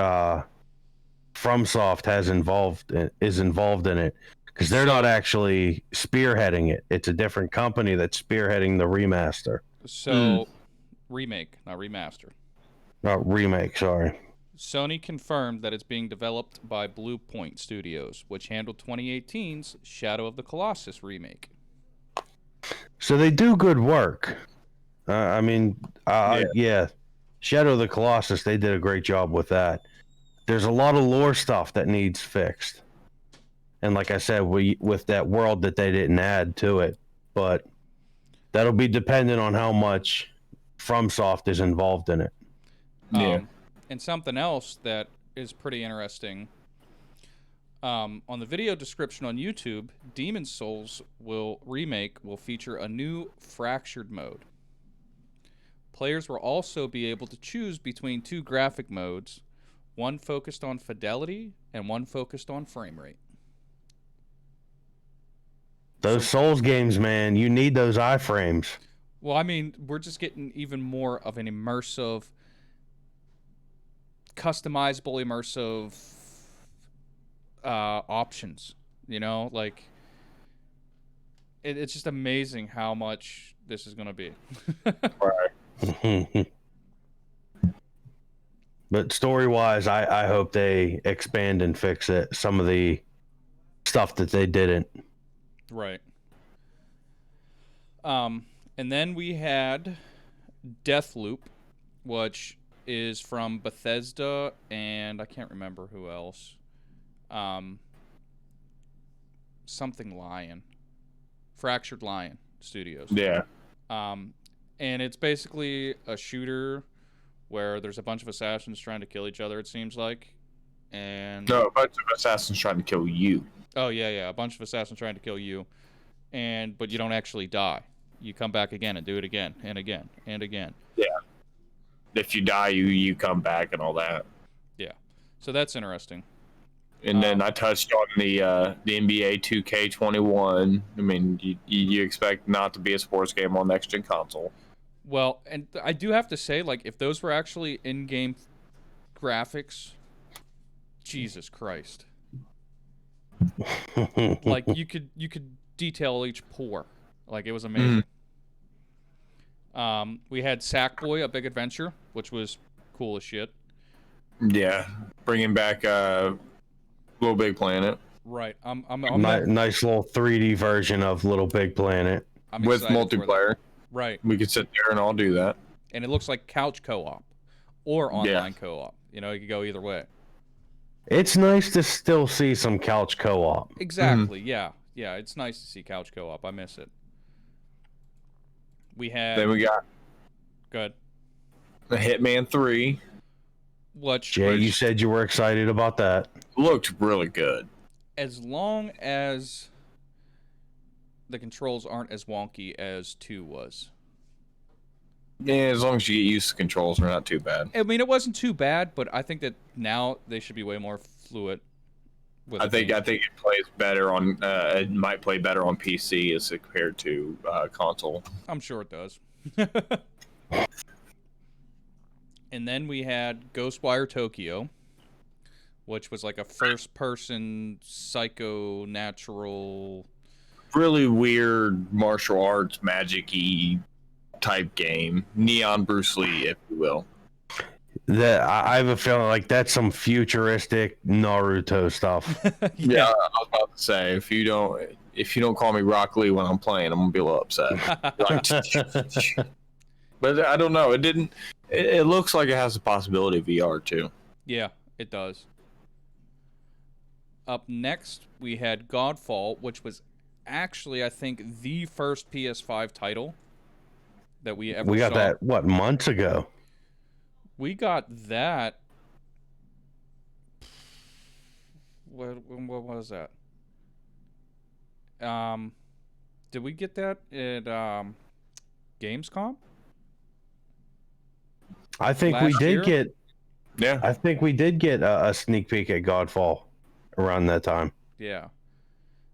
FromSoft is involved in it, because they're not actually spearheading it. It's a different company that's spearheading the remaster.
So, remake, not remaster.
Remake, sorry.
Sony confirmed that it's being developed by Blue Point Studios, which handled 2018's Shadow of the Colossus remake.
So they do good work. I mean, yeah. Shadow of the Colossus, they did a great job with that. There's a lot of lore stuff that needs fixed. And like I said, with that world that they didn't add to it. But that'll be dependent on how much FromSoft is involved in it.
Yeah.
And something else that is pretty interesting. On the video description on YouTube, Demon Souls remake will feature a new fractured mode. Players will also be able to choose between two graphic modes, one focused on fidelity and one focused on frame rate.
Those Souls games, man, you need those iframes.
Well, I mean, we're just getting even more of an immersive, customizable, immersive options. You know, like it's just amazing how much this is going to be.
Right.
But story-wise, I hope they expand and fix it. Some of the stuff that they didn't.
Right. And then we had Deathloop, which is from Bethesda and I can't remember who else. Something Lion. Fractured Lion Studios.
Yeah.
And it's basically a shooter where there's a bunch of assassins trying to kill each other, it seems like. And
No, a bunch of assassins trying to kill you.
Oh, yeah. A bunch of assassins trying to kill you. But you don't actually die. You come back again and do it again and again and again.
Yeah. If you die, you come back and all that.
Yeah. So that's interesting.
And then I touched on the NBA 2K21. I mean, you expect not to be a sports game on next gen console.
Well, and I do have to say, like, if those were actually in-game graphics, Jesus Christ. Like, you could detail each pore. Like, it was amazing. We had Sackboy: A Big Adventure, which was cool as shit.
Yeah, bringing back Little Big Planet.
Right.
Nice little 3D version of Little Big Planet
with multiplayer.
Right.
We could sit there and all do that.
And it looks like couch co-op or online co-op. You know, you could go either way.
It's nice to still see some couch co-op.
Exactly. Yeah. It's nice to see couch co-op. I miss it.
Then we got.
Good.
The Hitman 3.
Jay, you said you were excited about that.
Looked really good.
As long as the controls aren't as wonky as 2 was.
Yeah, as long as you get used to controls, they're not too bad.
I mean, it wasn't too bad, but I think that now they should be way more fluid.
I think it plays better on. It might play better on PC as compared to console.
I'm sure it does. And then we had Ghostwire Tokyo, which was like a first-person psycho natural,
really weird martial arts magic-y type game. Neon Bruce Lee, if you will.
I have a feeling like that's some futuristic Naruto stuff.
Yeah, I was about to say if you don't call me Rock Lee when I'm playing, I'm gonna be a little upset. But I don't know. It looks like it has the possibility of VR too.
Yeah, it does. Up next, we had Godfall, which was actually, I think, the first PS5 title that we ever saw.
We got that, what, months ago?
We got that. What was that? Did we get that at Gamescom?
I think we did get.
Yeah.
I think we did get a sneak peek at Godfall around that time.
Yeah.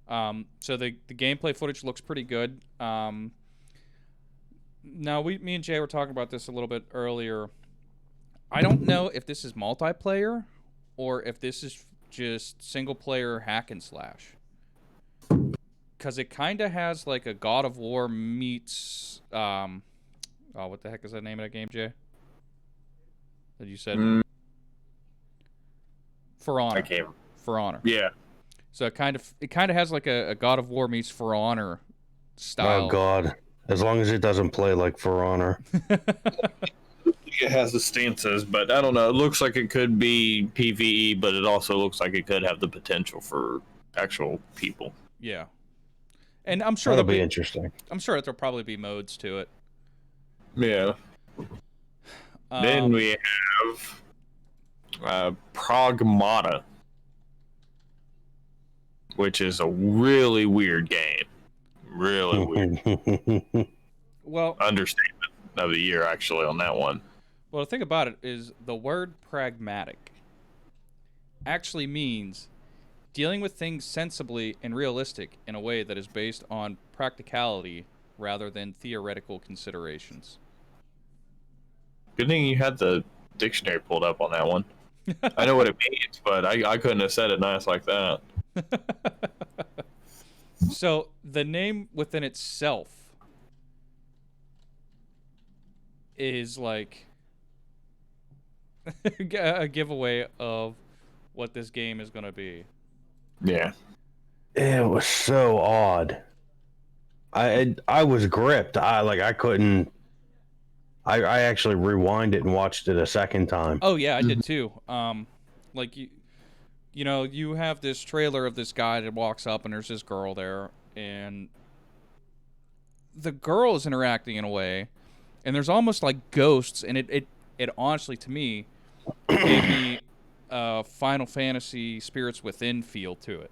So the gameplay footage looks pretty good. Now me and Jay were talking about this a little bit earlier. I don't know if this is multiplayer or if this is just single player hack and slash. Because it kind of has like a God of War meets what the heck is that name of that game, Jay? That you said? For Honor. For Honor.
Yeah.
So it kind of has like a God of War meets For Honor style.
Oh God! As long as it doesn't play like For Honor.
It has the stances, but I don't know. It looks like it could be PvE, but it also looks like it could have the potential for actual people.
Yeah. And I'm sure
That'll
there'll
be
be
interesting.
I'm sure that there'll probably be modes to it.
Yeah. Then we have Pragmata, which is a really weird game. Really weird.
Well,
Understatement of the year, actually, on that one.
well, the thing about it is the word pragmatic actually means dealing with things sensibly and realistic in a way that is based on practicality rather than theoretical considerations.
Good thing you had the dictionary pulled up on that one. I know what it means, but I couldn't have said it nice like that.
So the name within itself is like a giveaway of what this game is going to be.
Yeah.
It was so odd. I was gripped. I couldn't. I actually rewind it and watched it a second time.
Oh yeah, I did too. Like you know, you have this trailer of this guy that walks up and there's this girl there, and the girl is interacting in a way, and there's almost like ghosts, and it honestly to me gave me Final Fantasy Spirits Within feel to it.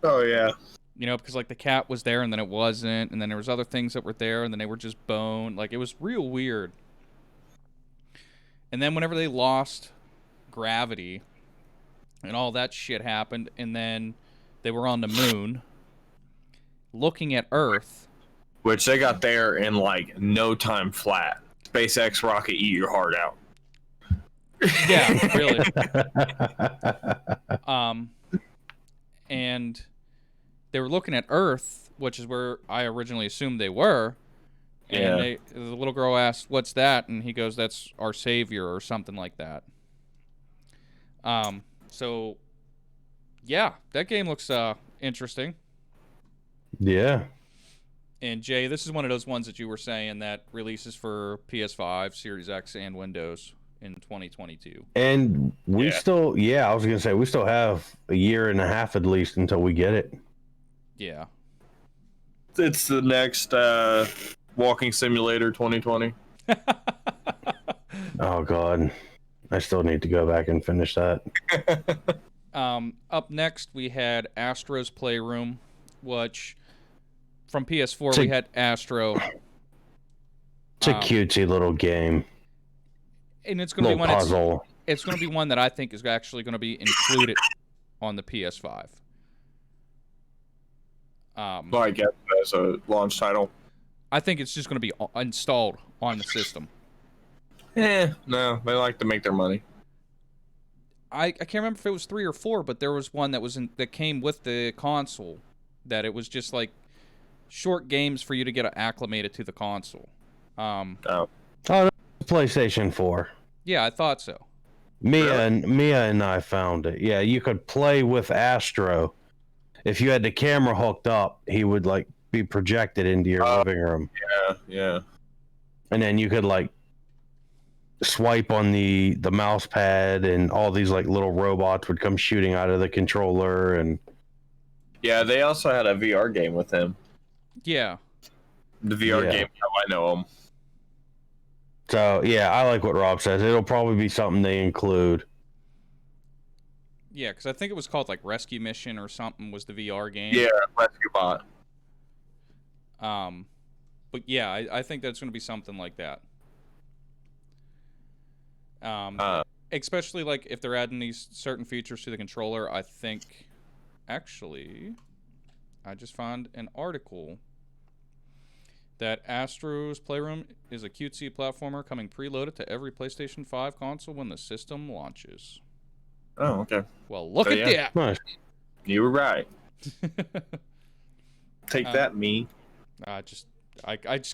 Oh, yeah.
You know, because like the cat was there and then it wasn't, and then there was other things that were there and then they were just bone. Like it was real weird. And then whenever they lost gravity and all that shit happened, and then they were on the moon looking at Earth.
Which they got there in like no time flat. SpaceX rocket, eat your heart out.
Yeah, really. And they were looking at Earth, which is where I originally assumed they were. And the little girl asked, "What's that?" And he goes, "That's our savior," or something like that. So yeah, that game looks interesting.
Yeah.
And Jay, this is one of those ones that you were saying that releases for PS5, Series X, and Windows in 2022.
And we still, I was gonna say we still have a year and a half at least until we get it.
Yeah.
It's the next Walking Simulator 2020.
Oh God, I still need to go back and finish that.
Up next, we had Astro's Playroom, which from PS4 we had Astro.
It's a cutesy little game.
And it's going to be one.
Puzzle.
It's going to be one that I think is actually going to be included on the PS5.
Like as a launch title.
I think it's just going to be installed on the system.
No, they like to make their money.
I can't remember if it was 3 or 4, but there was one that came with the console, that it was just like short games for you to get acclimated to the console.
Oh, no, PlayStation 4.
Yeah, I thought so.
Mia and I found it. Yeah, you could play with Astro. If you had the camera hooked up, he would like be projected into your living room.
Yeah.
And then you could like swipe on the mouse pad, and all these like little robots would come shooting out of the controller. And
yeah, they also had a VR game with him.
Yeah.
The VR game, how I know him.
So yeah, I like what Rob says. It'll probably be something they include.
Yeah, because I think it was called like Rescue Mission or something was the VR game.
Yeah, Rescue Bot.
But yeah, I think that's going to be something like that. Especially like if they're adding these certain features to the controller, I think. Actually, I just found an article that Astro's Playroom is a cutesy platformer coming preloaded to every PlayStation 5 console when the system launches.
Oh, okay.
Well, look at that.
Nice.
You were right. Take that, me.
I just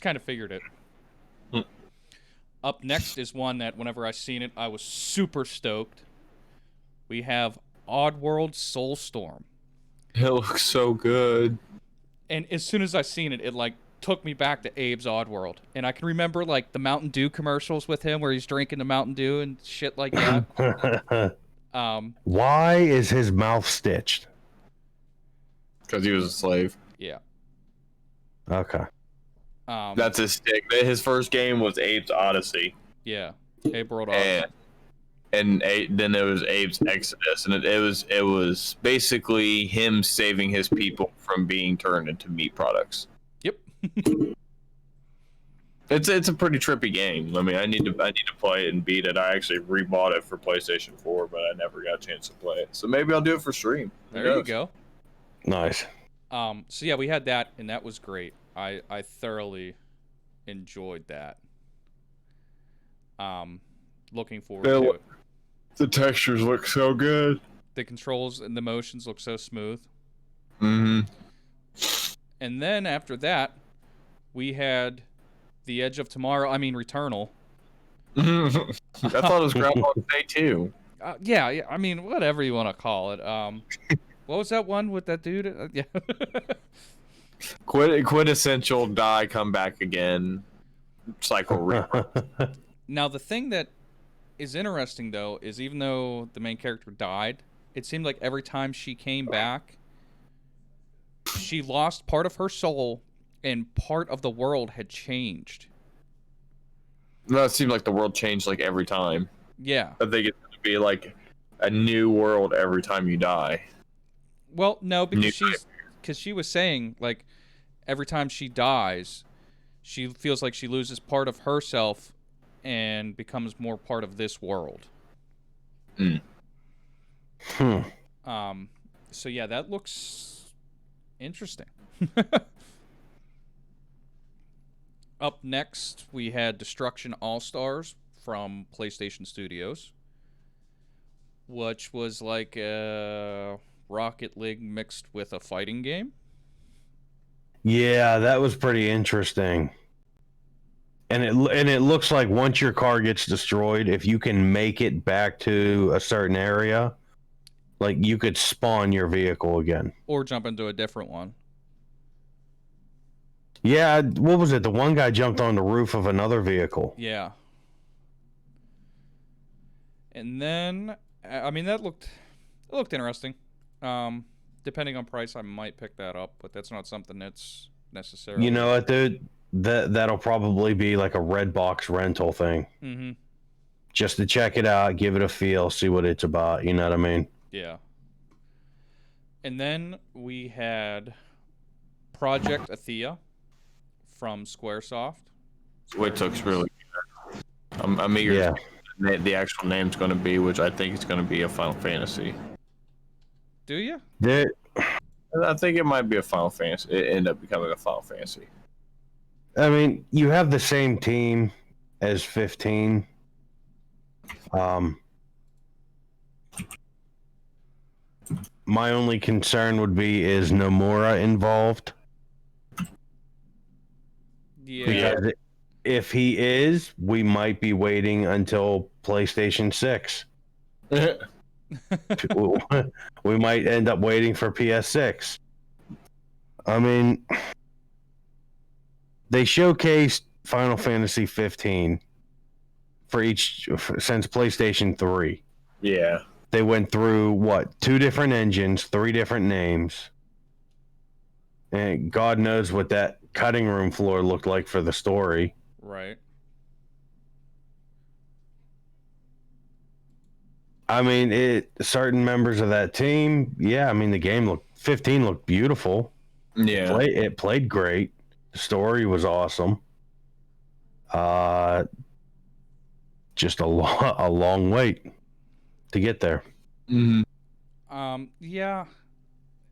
kind of figured it. Up next is one that whenever I seen it, I was super stoked. We have Oddworld Soulstorm.
It looks so good.
And as soon as I seen it, it like took me back to Abe's Oddworld, and I can remember like the Mountain Dew commercials with him where he's drinking the Mountain Dew and shit like that.
Why is his mouth stitched?
Because he was a slave.
Yeah.
Okay.
That's his stick. His first game was Abe's Odyssey.
Yeah. Abe World Odyssey.
And then there was Abe's Exodus, and it was basically him saving his people from being turned into meat products.
Yep.
It's a pretty trippy game. I mean, I need to play it and beat it. I actually rebought it for PlayStation 4, but I never got a chance to play it. So maybe I'll do it for stream.
There you go.
Nice.
So yeah, we had that, and that was great. I thoroughly enjoyed that. Looking forward to it.
The textures look so good.
The controls and the motions look so smooth.
Mm-hmm.
And then after that, we had The Edge of Tomorrow. I mean, Returnal.
I thought it was Groundhog Day too.
Yeah. I mean, whatever you want to call it. What was that one with that dude? Yeah.
Quintessential die, come back again. Cycle reaper.
Now, the thing that is interesting, though, is even though the main character died, it seemed like every time she came back, she lost part of her soul, and part of the world had changed.
No, it seemed like the world changed like every time.
Yeah.
I think it's going to be like a new world every time you die.
Well, no, because she was saying, like, every time she dies, she feels like she loses part of herself and becomes more part of this world. So yeah, that looks interesting. Up next, we had Destruction All-Stars from PlayStation Studios, which was like a Rocket League mixed with a fighting game.
Yeah, that was pretty interesting. And it looks like once your car gets destroyed, if you can make it back to a certain area, like you could spawn your vehicle again.
Or jump into a different one.
Yeah, what was it? The one guy jumped on the roof of another vehicle.
Yeah. And then, I mean, it looked interesting. Depending on price, I might pick that up, but that's not something that's necessarily...
You know what, dude? That'll probably be like a red box rental thing.
Mm-hmm.
Just to check it out, give it a feel, see what it's about. You know what I mean?
Yeah. And then we had Project Athea from Squaresoft.
Which looks really good. I'm eager to see what the actual name's going to be, which I think it's going to be a Final Fantasy.
Do you?
I think it might be a Final Fantasy. It ended up becoming a Final Fantasy.
I mean, you have the same team as 15. My only concern would be, is Nomura involved?
Yeah.
Because if he is, we might be waiting until PlayStation 6. We might end up waiting for PS6. I mean, they showcased Final Fantasy 15 since PlayStation 3.
Yeah.
They went through 2 different engines, 3 different names, and God knows what that cutting room floor looked like for the story.
Right.
I mean, certain members of that team, yeah, I mean, the game 15 looked beautiful.
Yeah.
It played great. The story was awesome. Just a long wait to get there.
Mm-hmm.
Yeah.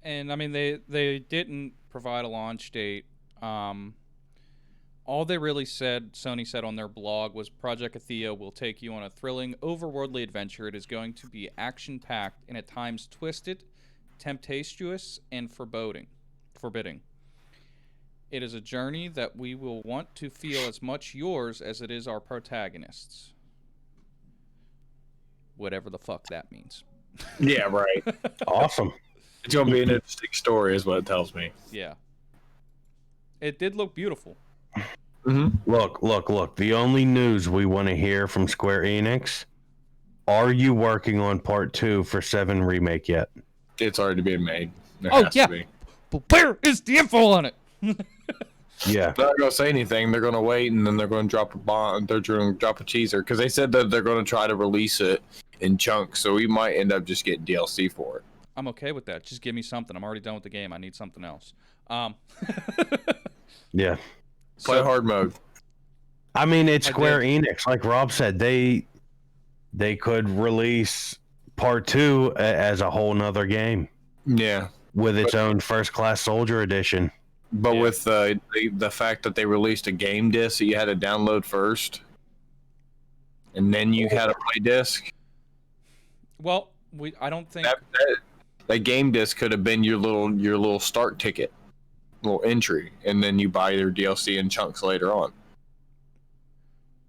And I mean, they didn't provide a launch date. All they really said, Sony said on their blog, was Project Athea will take you on a thrilling, overworldly adventure. It is going to be action-packed and at times twisted, tempestuous, and forbidding. It is a journey that we will want to feel as much yours as it is our protagonists. Whatever the fuck that means.
Yeah, right.
Awesome.
It's going to be an interesting story is what it tells me.
Yeah. It did look beautiful.
Look. The only news we want to hear from Square Enix: are you working on Part 2 for 7 Remake yet?
It's already being made. There
Oh
has
yeah,
to be.
but where is the info on it?
Yeah.
They're not gonna say anything. They're gonna wait, and then they're gonna drop a bomb. They're gonna drop a teaser because they said that they're gonna try to release it in chunks. So we might end up just getting DLC for it.
I'm okay with that. Just give me something. I'm already done with the game. I need something else.
Yeah.
Play
So,
hard mode.
I mean, it's
I
Square
did.
Enix. Like Rob said, they could release Part 2 as a whole nother game
Yeah,
with its own First Class Soldier edition.
but
Yeah.
with the fact that they released a game disc that you had to download first, and then you had a play disc.
Well, I don't think.
That game disc could have been your little start ticket, little entry, and then you buy your DLC in chunks later on.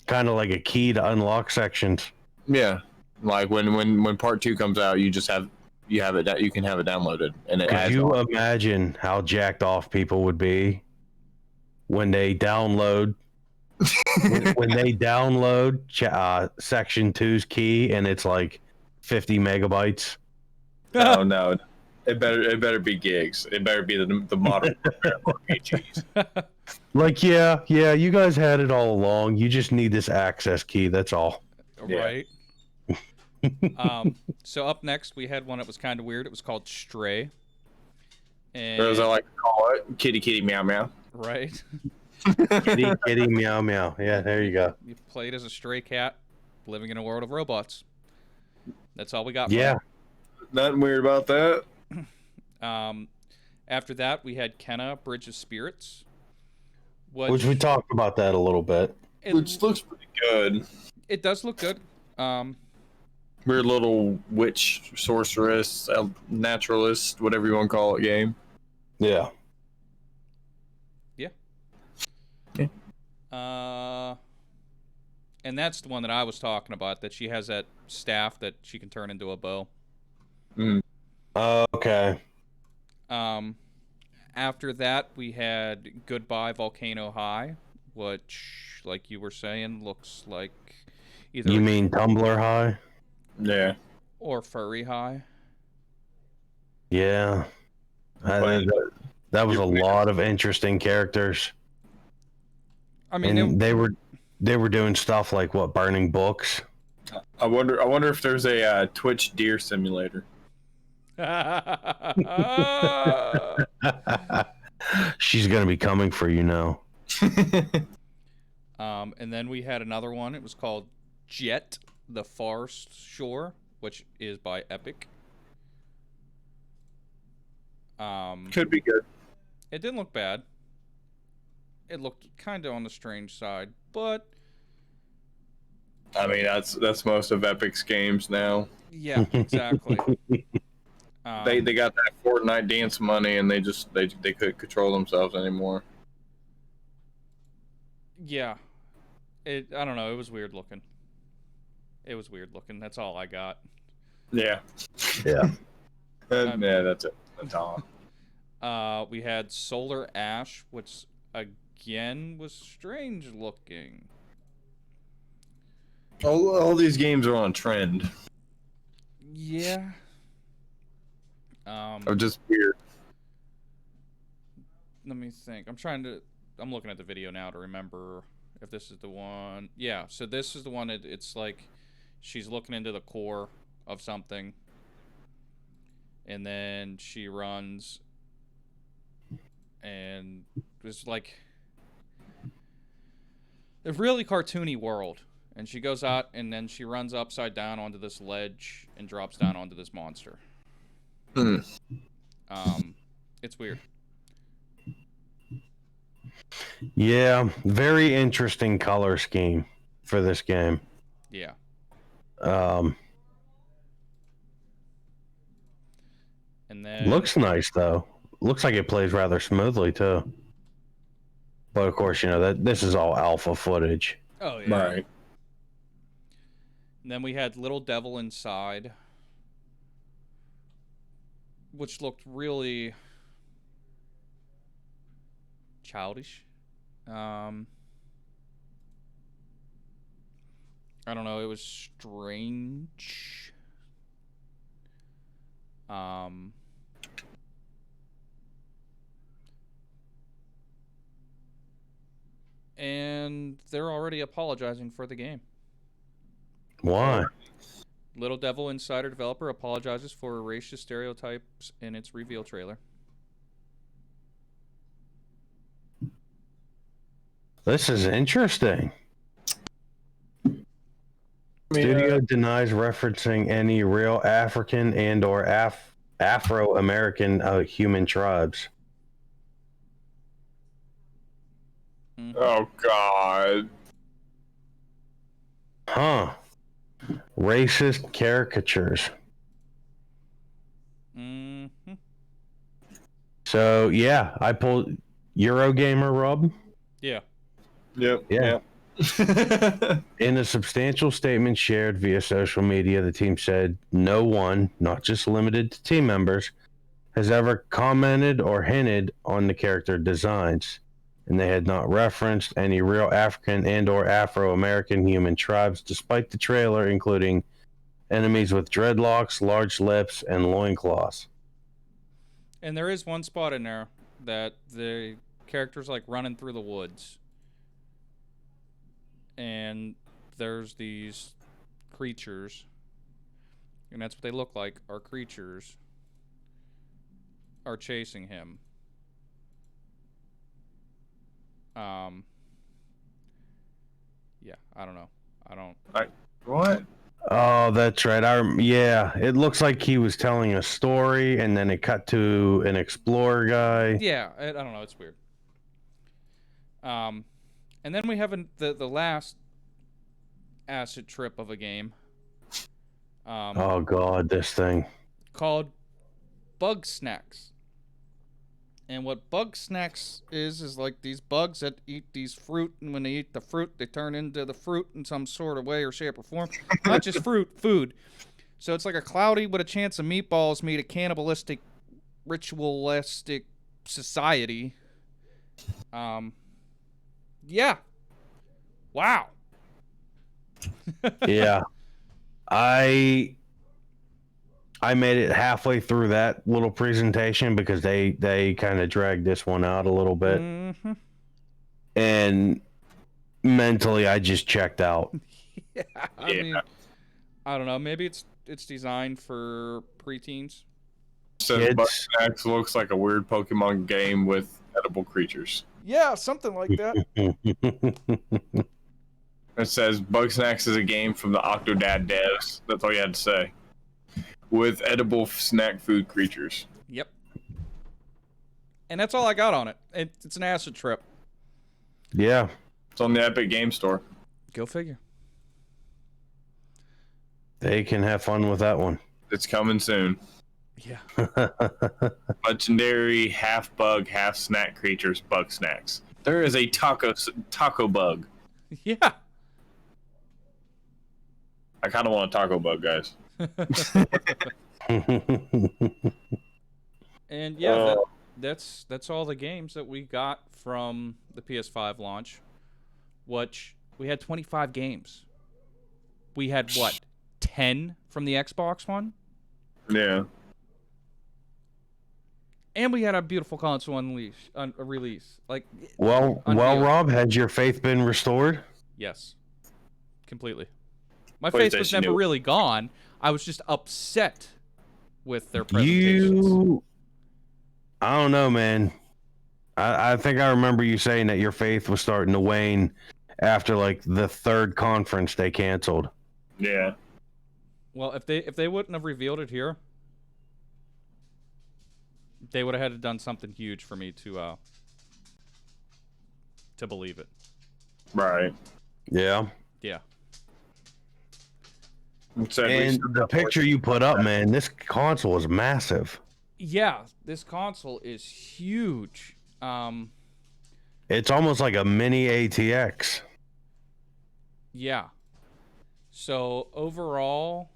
Kind of like a key to unlock sections.
Yeah, like when part 2 comes out, you can have it downloaded, and it
Could
adds
you
on.
imagine how jacked off people would be when they download Section 2's key and it's like 50 megabytes?
No, no, it better be gigs. It better be the modern RPGs.
Like, yeah, you guys had it all along. You just need this access key. That's all.
Right. So up next, we had one that was kind of weird. It was called Stray. And,
Or as I like to call it, kitty kitty meow meow.
right.
Kitty, meow, meow. Yeah, there you go.
You played as a stray cat living in a world of robots. That's all we got.
Yeah.
Nothing weird about that.
After that, we had Kenna Bridge of Spirits,
Which we talked about that a little bit.
Which looks pretty good.
It does look good.
Weird little witch, sorceress, naturalist, whatever you want to call it, game.
Yeah.
And that's the one that I was talking about, that she has that staff that she can turn into a bow.
Okay.
After that, we had Goodbye Volcano High, which, like you were saying, looks like either
You mean Tumblr High?
Yeah.
or Furry High.
Yeah. That was a lot of interesting characters.
I mean,
And they were doing stuff like what, burning books.
I wonder if there's a Twitch deer simulator.
She's gonna be coming for you now.
And then we had another one. It was called Jet, the Far Shore, which is by Epic.
Could be good.
It didn't look bad. It looked kind of on the strange side, but
I mean, that's most of Epic's games now.
yeah, exactly.
They got that Fortnite dance money, and they couldn't control themselves anymore.
Yeah. I don't know. It was weird looking. That's all I got.
Yeah.
Yeah.
Yeah, that's it. That's all.
We had Solar Ash, which again was strange looking.
All these games are on trend.
Yeah.
Of just weird.
Let me think. I'm looking at the video now to remember if this is the one. Yeah, so this is the one. It's like she's looking into the core of something, and then she runs, and it's like a really cartoony world. And she goes out, and then she runs upside down onto this ledge and drops down onto this monster. It's weird.
Yeah, very interesting color scheme for this game.
Yeah.
And
then
looks nice though. Looks like it plays rather smoothly too. But of course, that this is all alpha footage.
Oh yeah.
Right.
And then we had Little Devil Inside, which looked really childish. I don't know. It was strange. And they're already apologizing for the game.
Why?
Little Devil Insider developer apologizes for racist stereotypes in its reveal trailer.
This is interesting. Studio denies referencing any real African and or Afro-American human tribes.
Oh God.
Huh. Racist caricatures.
Mm-hmm.
So yeah, I pulled Eurogamer, Rob.
Yeah.
Yep.
Yeah. In a substantial statement shared via social media, the team said no one, not just limited to team members, has ever commented or hinted on the character designs, and they had not referenced any real African and or Afro-American human tribes, despite the trailer including enemies with dreadlocks, large lips, and loincloths.
And there is one spot in there that the character's like running through the woods. And there's these creatures. And that's what they look like. Our creatures are chasing him. Yeah, I don't know.
What?
Oh, that's right. Yeah, it looks like he was telling a story, and then it cut to an explorer guy.
Yeah, I don't know. It's weird. And then we have the last acid trip of a game.
Oh God, this thing.
Called Bug Snacks. And what Bug Snacks is like these bugs that eat these fruit, and when they eat the fruit, they turn into the fruit in some sort of way or shape or form. Not just fruit, food. So it's like a cloudy with a chance of meatballs meet a cannibalistic, ritualistic society. Yeah. Wow.
Yeah. I made it halfway through that little presentation because they kind of dragged this one out a little bit.
Mm-hmm.
And mentally I just checked out.
Yeah. I mean, I don't know. Maybe it's designed for preteens.
Says Bug Snacks looks like a weird Pokemon game with edible creatures.
Yeah, something like that.
It says Bug Snacks is a game from the Octodad devs. That's all you had to say. With edible snack food creatures.
Yep. And that's all I got on it. It's an acid trip.
Yeah.
It's on the Epic Game Store.
Go figure.
They can have fun with that one.
It's coming soon.
Yeah.
Legendary half bug, half snack creatures, Bug Snacks. There is a taco bug.
Yeah.
I kind of want a taco bug, guys.
And yeah, that's all the games that we got from the PS5 launch. Which we had 25 games. We had what, 10 from the Xbox One,
Yeah.
and we had a beautiful console release. Like,
well,
unreal.
Rob, has your faith been restored?
Yes, completely. My faith was never really gone. I was just upset with their presentations.
I don't know, man. I think I remember you saying that your faith was starting to wane after like the third conference they canceled.
Yeah.
Well, if they wouldn't have revealed it here, they would have had to done something huge for me to believe it.
Right.
Yeah.
Yeah.
And the picture you put up, man, this console is massive.
Yeah, this console is huge.
It's almost like a mini ATX.
Yeah. So overall,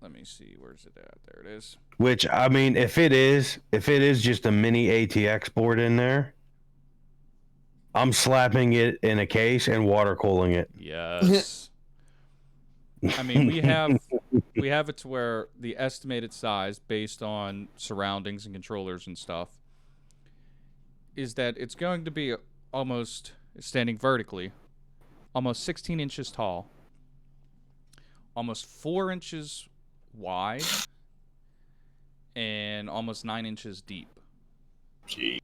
let me see, where's it at? There it is.
Which, I mean, if it is just a mini ATX board in there, I'm slapping it in a case and water cooling it.
Yes. I mean, we have it to where the estimated size based on surroundings and controllers and stuff is that it's going to be almost standing vertically, almost 16 inches tall, almost 4 inches wide, and almost 9 inches deep.
Gee.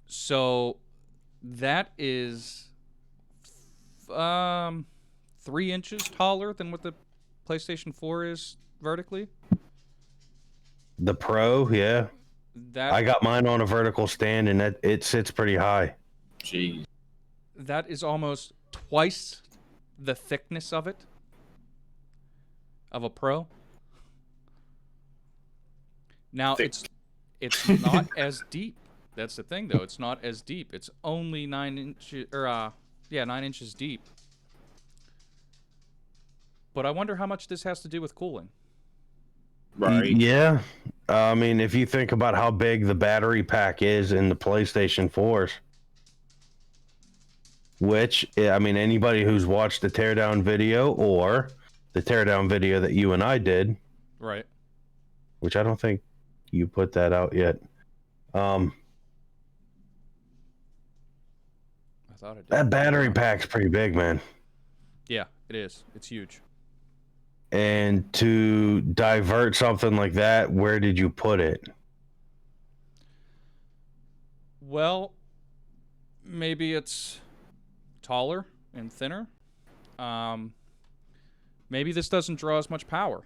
So that is 3 inches taller than what the PlayStation 4 is vertically.
The Pro, yeah.
That
I got mine on a vertical stand, and it sits pretty high.
Jeez.
that is almost twice the thickness of a Pro. Now
Thick.
it's not as deep. That's the thing, though. It's not as deep. It's only 9 inches, 9 inches deep. But I wonder how much this has to do with cooling.
Right.
Yeah. I mean, if you think about how big the battery pack is in the PlayStation 4s, which, I mean, anybody who's watched the teardown video or the teardown video that you and I did,
Right.
which I don't think you put that out yet.
I thought it did.
That battery pack's pretty big, man.
Yeah, it is. It's huge.
And to divert something like that, where did you put it?
Well, maybe it's taller and thinner. Maybe this doesn't draw as much power.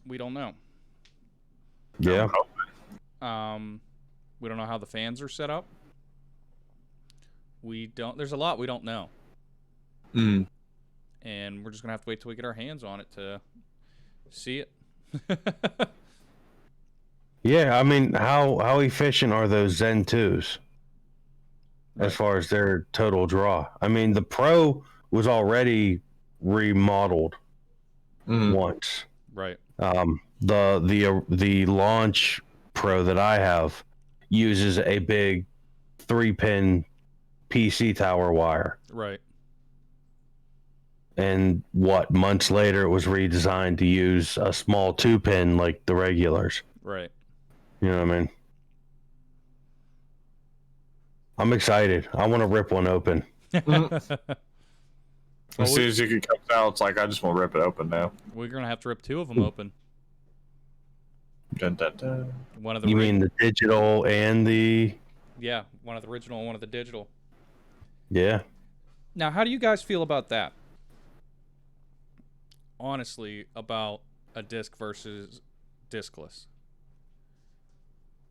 We don't know.
Yeah.
We don't know how the fans are set up. There's a lot we don't know.
Mm.
And we're just going to have to wait till we get our hands on it to see it.
Yeah, I mean, how efficient are those Zen 2s
Right.
as far as their total draw? I mean, the Pro was already remodeled
Mm.
once.
Right.
The launch Pro that I have uses a big 3-pin PC tower wire.
Right.
And months later it was redesigned to use a small 2-pin like the regulars.
Right.
You know what I mean? I'm excited. I want to rip one open.
As soon as it comes out, it's like I just want to rip it open now.
We're going to have to rip 2 of them open.
Dun, dun, dun.
One of the
You mean the digital and the...
Yeah, one of the original and one of the digital.
Yeah.
Now, how do you guys feel about that? Honestly, about a disc versus discless.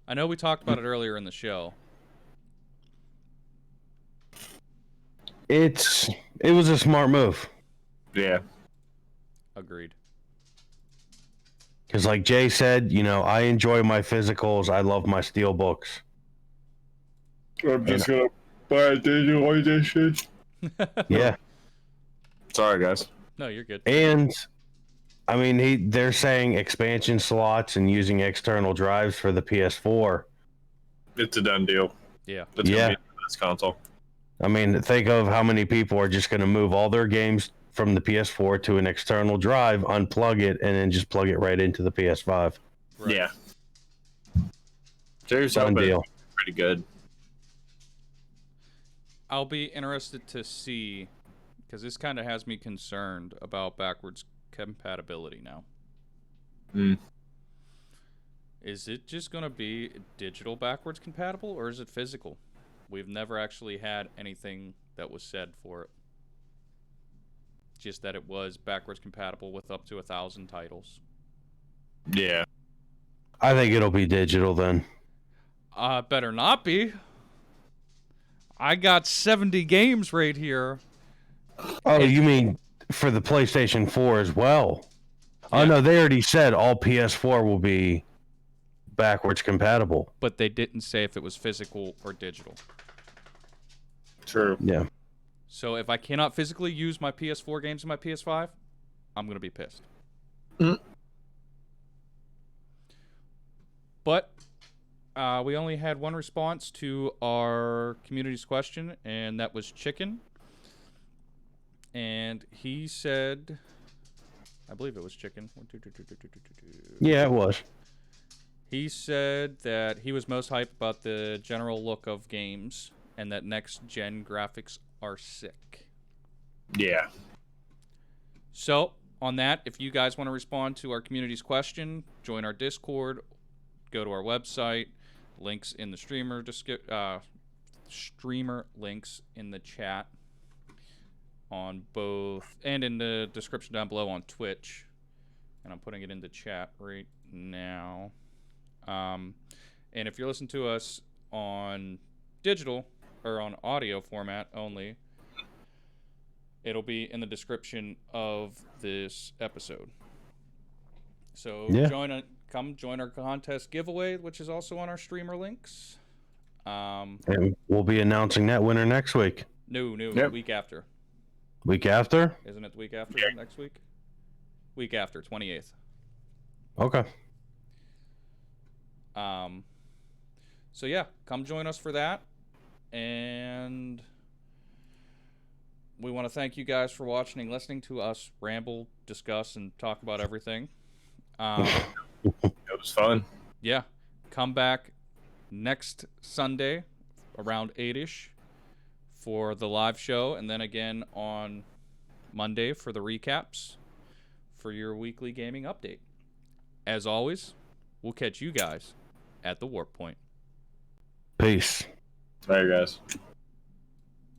I know we talked about it earlier in the show.
It was a smart move.
Yeah.
Agreed.
Because like Jay said, you know, I enjoy my physicals. I love my steel books.
I'm just gonna buy a digital edition.
Yeah.
Sorry, guys.
No, you're good.
And I mean, they're saying expansion slots and using external drives for the PS4.
It's a done deal.
Yeah.
That's
Yeah.
gonna be the best console.
I mean, think of how many people are just going to move all their games from the PS4 to an external drive, unplug it, and then just plug it right into the PS5.
Right.
Yeah. Seriously,
Done deal.
pretty good.
I'll be interested to see, because this kind of has me concerned about backwards compatibility now.
Mm.
Is it just going to be digital backwards compatible, or is it physical? We've never actually had anything that was said for it. Just that it was backwards compatible with up to 1,000 titles.
Yeah.
I think it'll be digital then.
Better not be. I got 70 games right here.
Oh, you mean for the PlayStation 4 as well?
Yeah.
Oh, no, they already said all PS4 will be backwards compatible.
But they didn't say if it was physical or digital.
True.
Yeah.
So if I cannot physically use my PS4 games in my PS5, I'm going to be pissed.
Mm.
But We only had one response to our community's question, and that was Chicken. And he said, I believe it was Chicken.
Yeah, it was.
He said that he was most hyped about the general look of games and that next gen graphics are sick.
Yeah.
So, on that, if you guys want to respond to our community's question, join our Discord, go to our website, links in the streamer links in the chat on both, and in the description down below on Twitch. And I'm putting it in the chat right now. And if you're listening to us on digital or on audio format only, it'll be in the description of this episode. So
Yeah.
come join our contest giveaway, which is also on our streamer links.
And we'll be announcing that winner next week.
No,
Yep.
week after.
Week after?
Isn't it the week after next week? Week after, 28th.
Okay.
So yeah, come join us for that. And we want to thank you guys for watching and listening to us ramble, discuss, and talk about everything.
It was fun.
Yeah. Come back next Sunday around 8-ish for the live show, and then again on Monday for the recaps for your weekly gaming update. As always, we'll catch you guys at the warp point.
Peace.
All right, guys.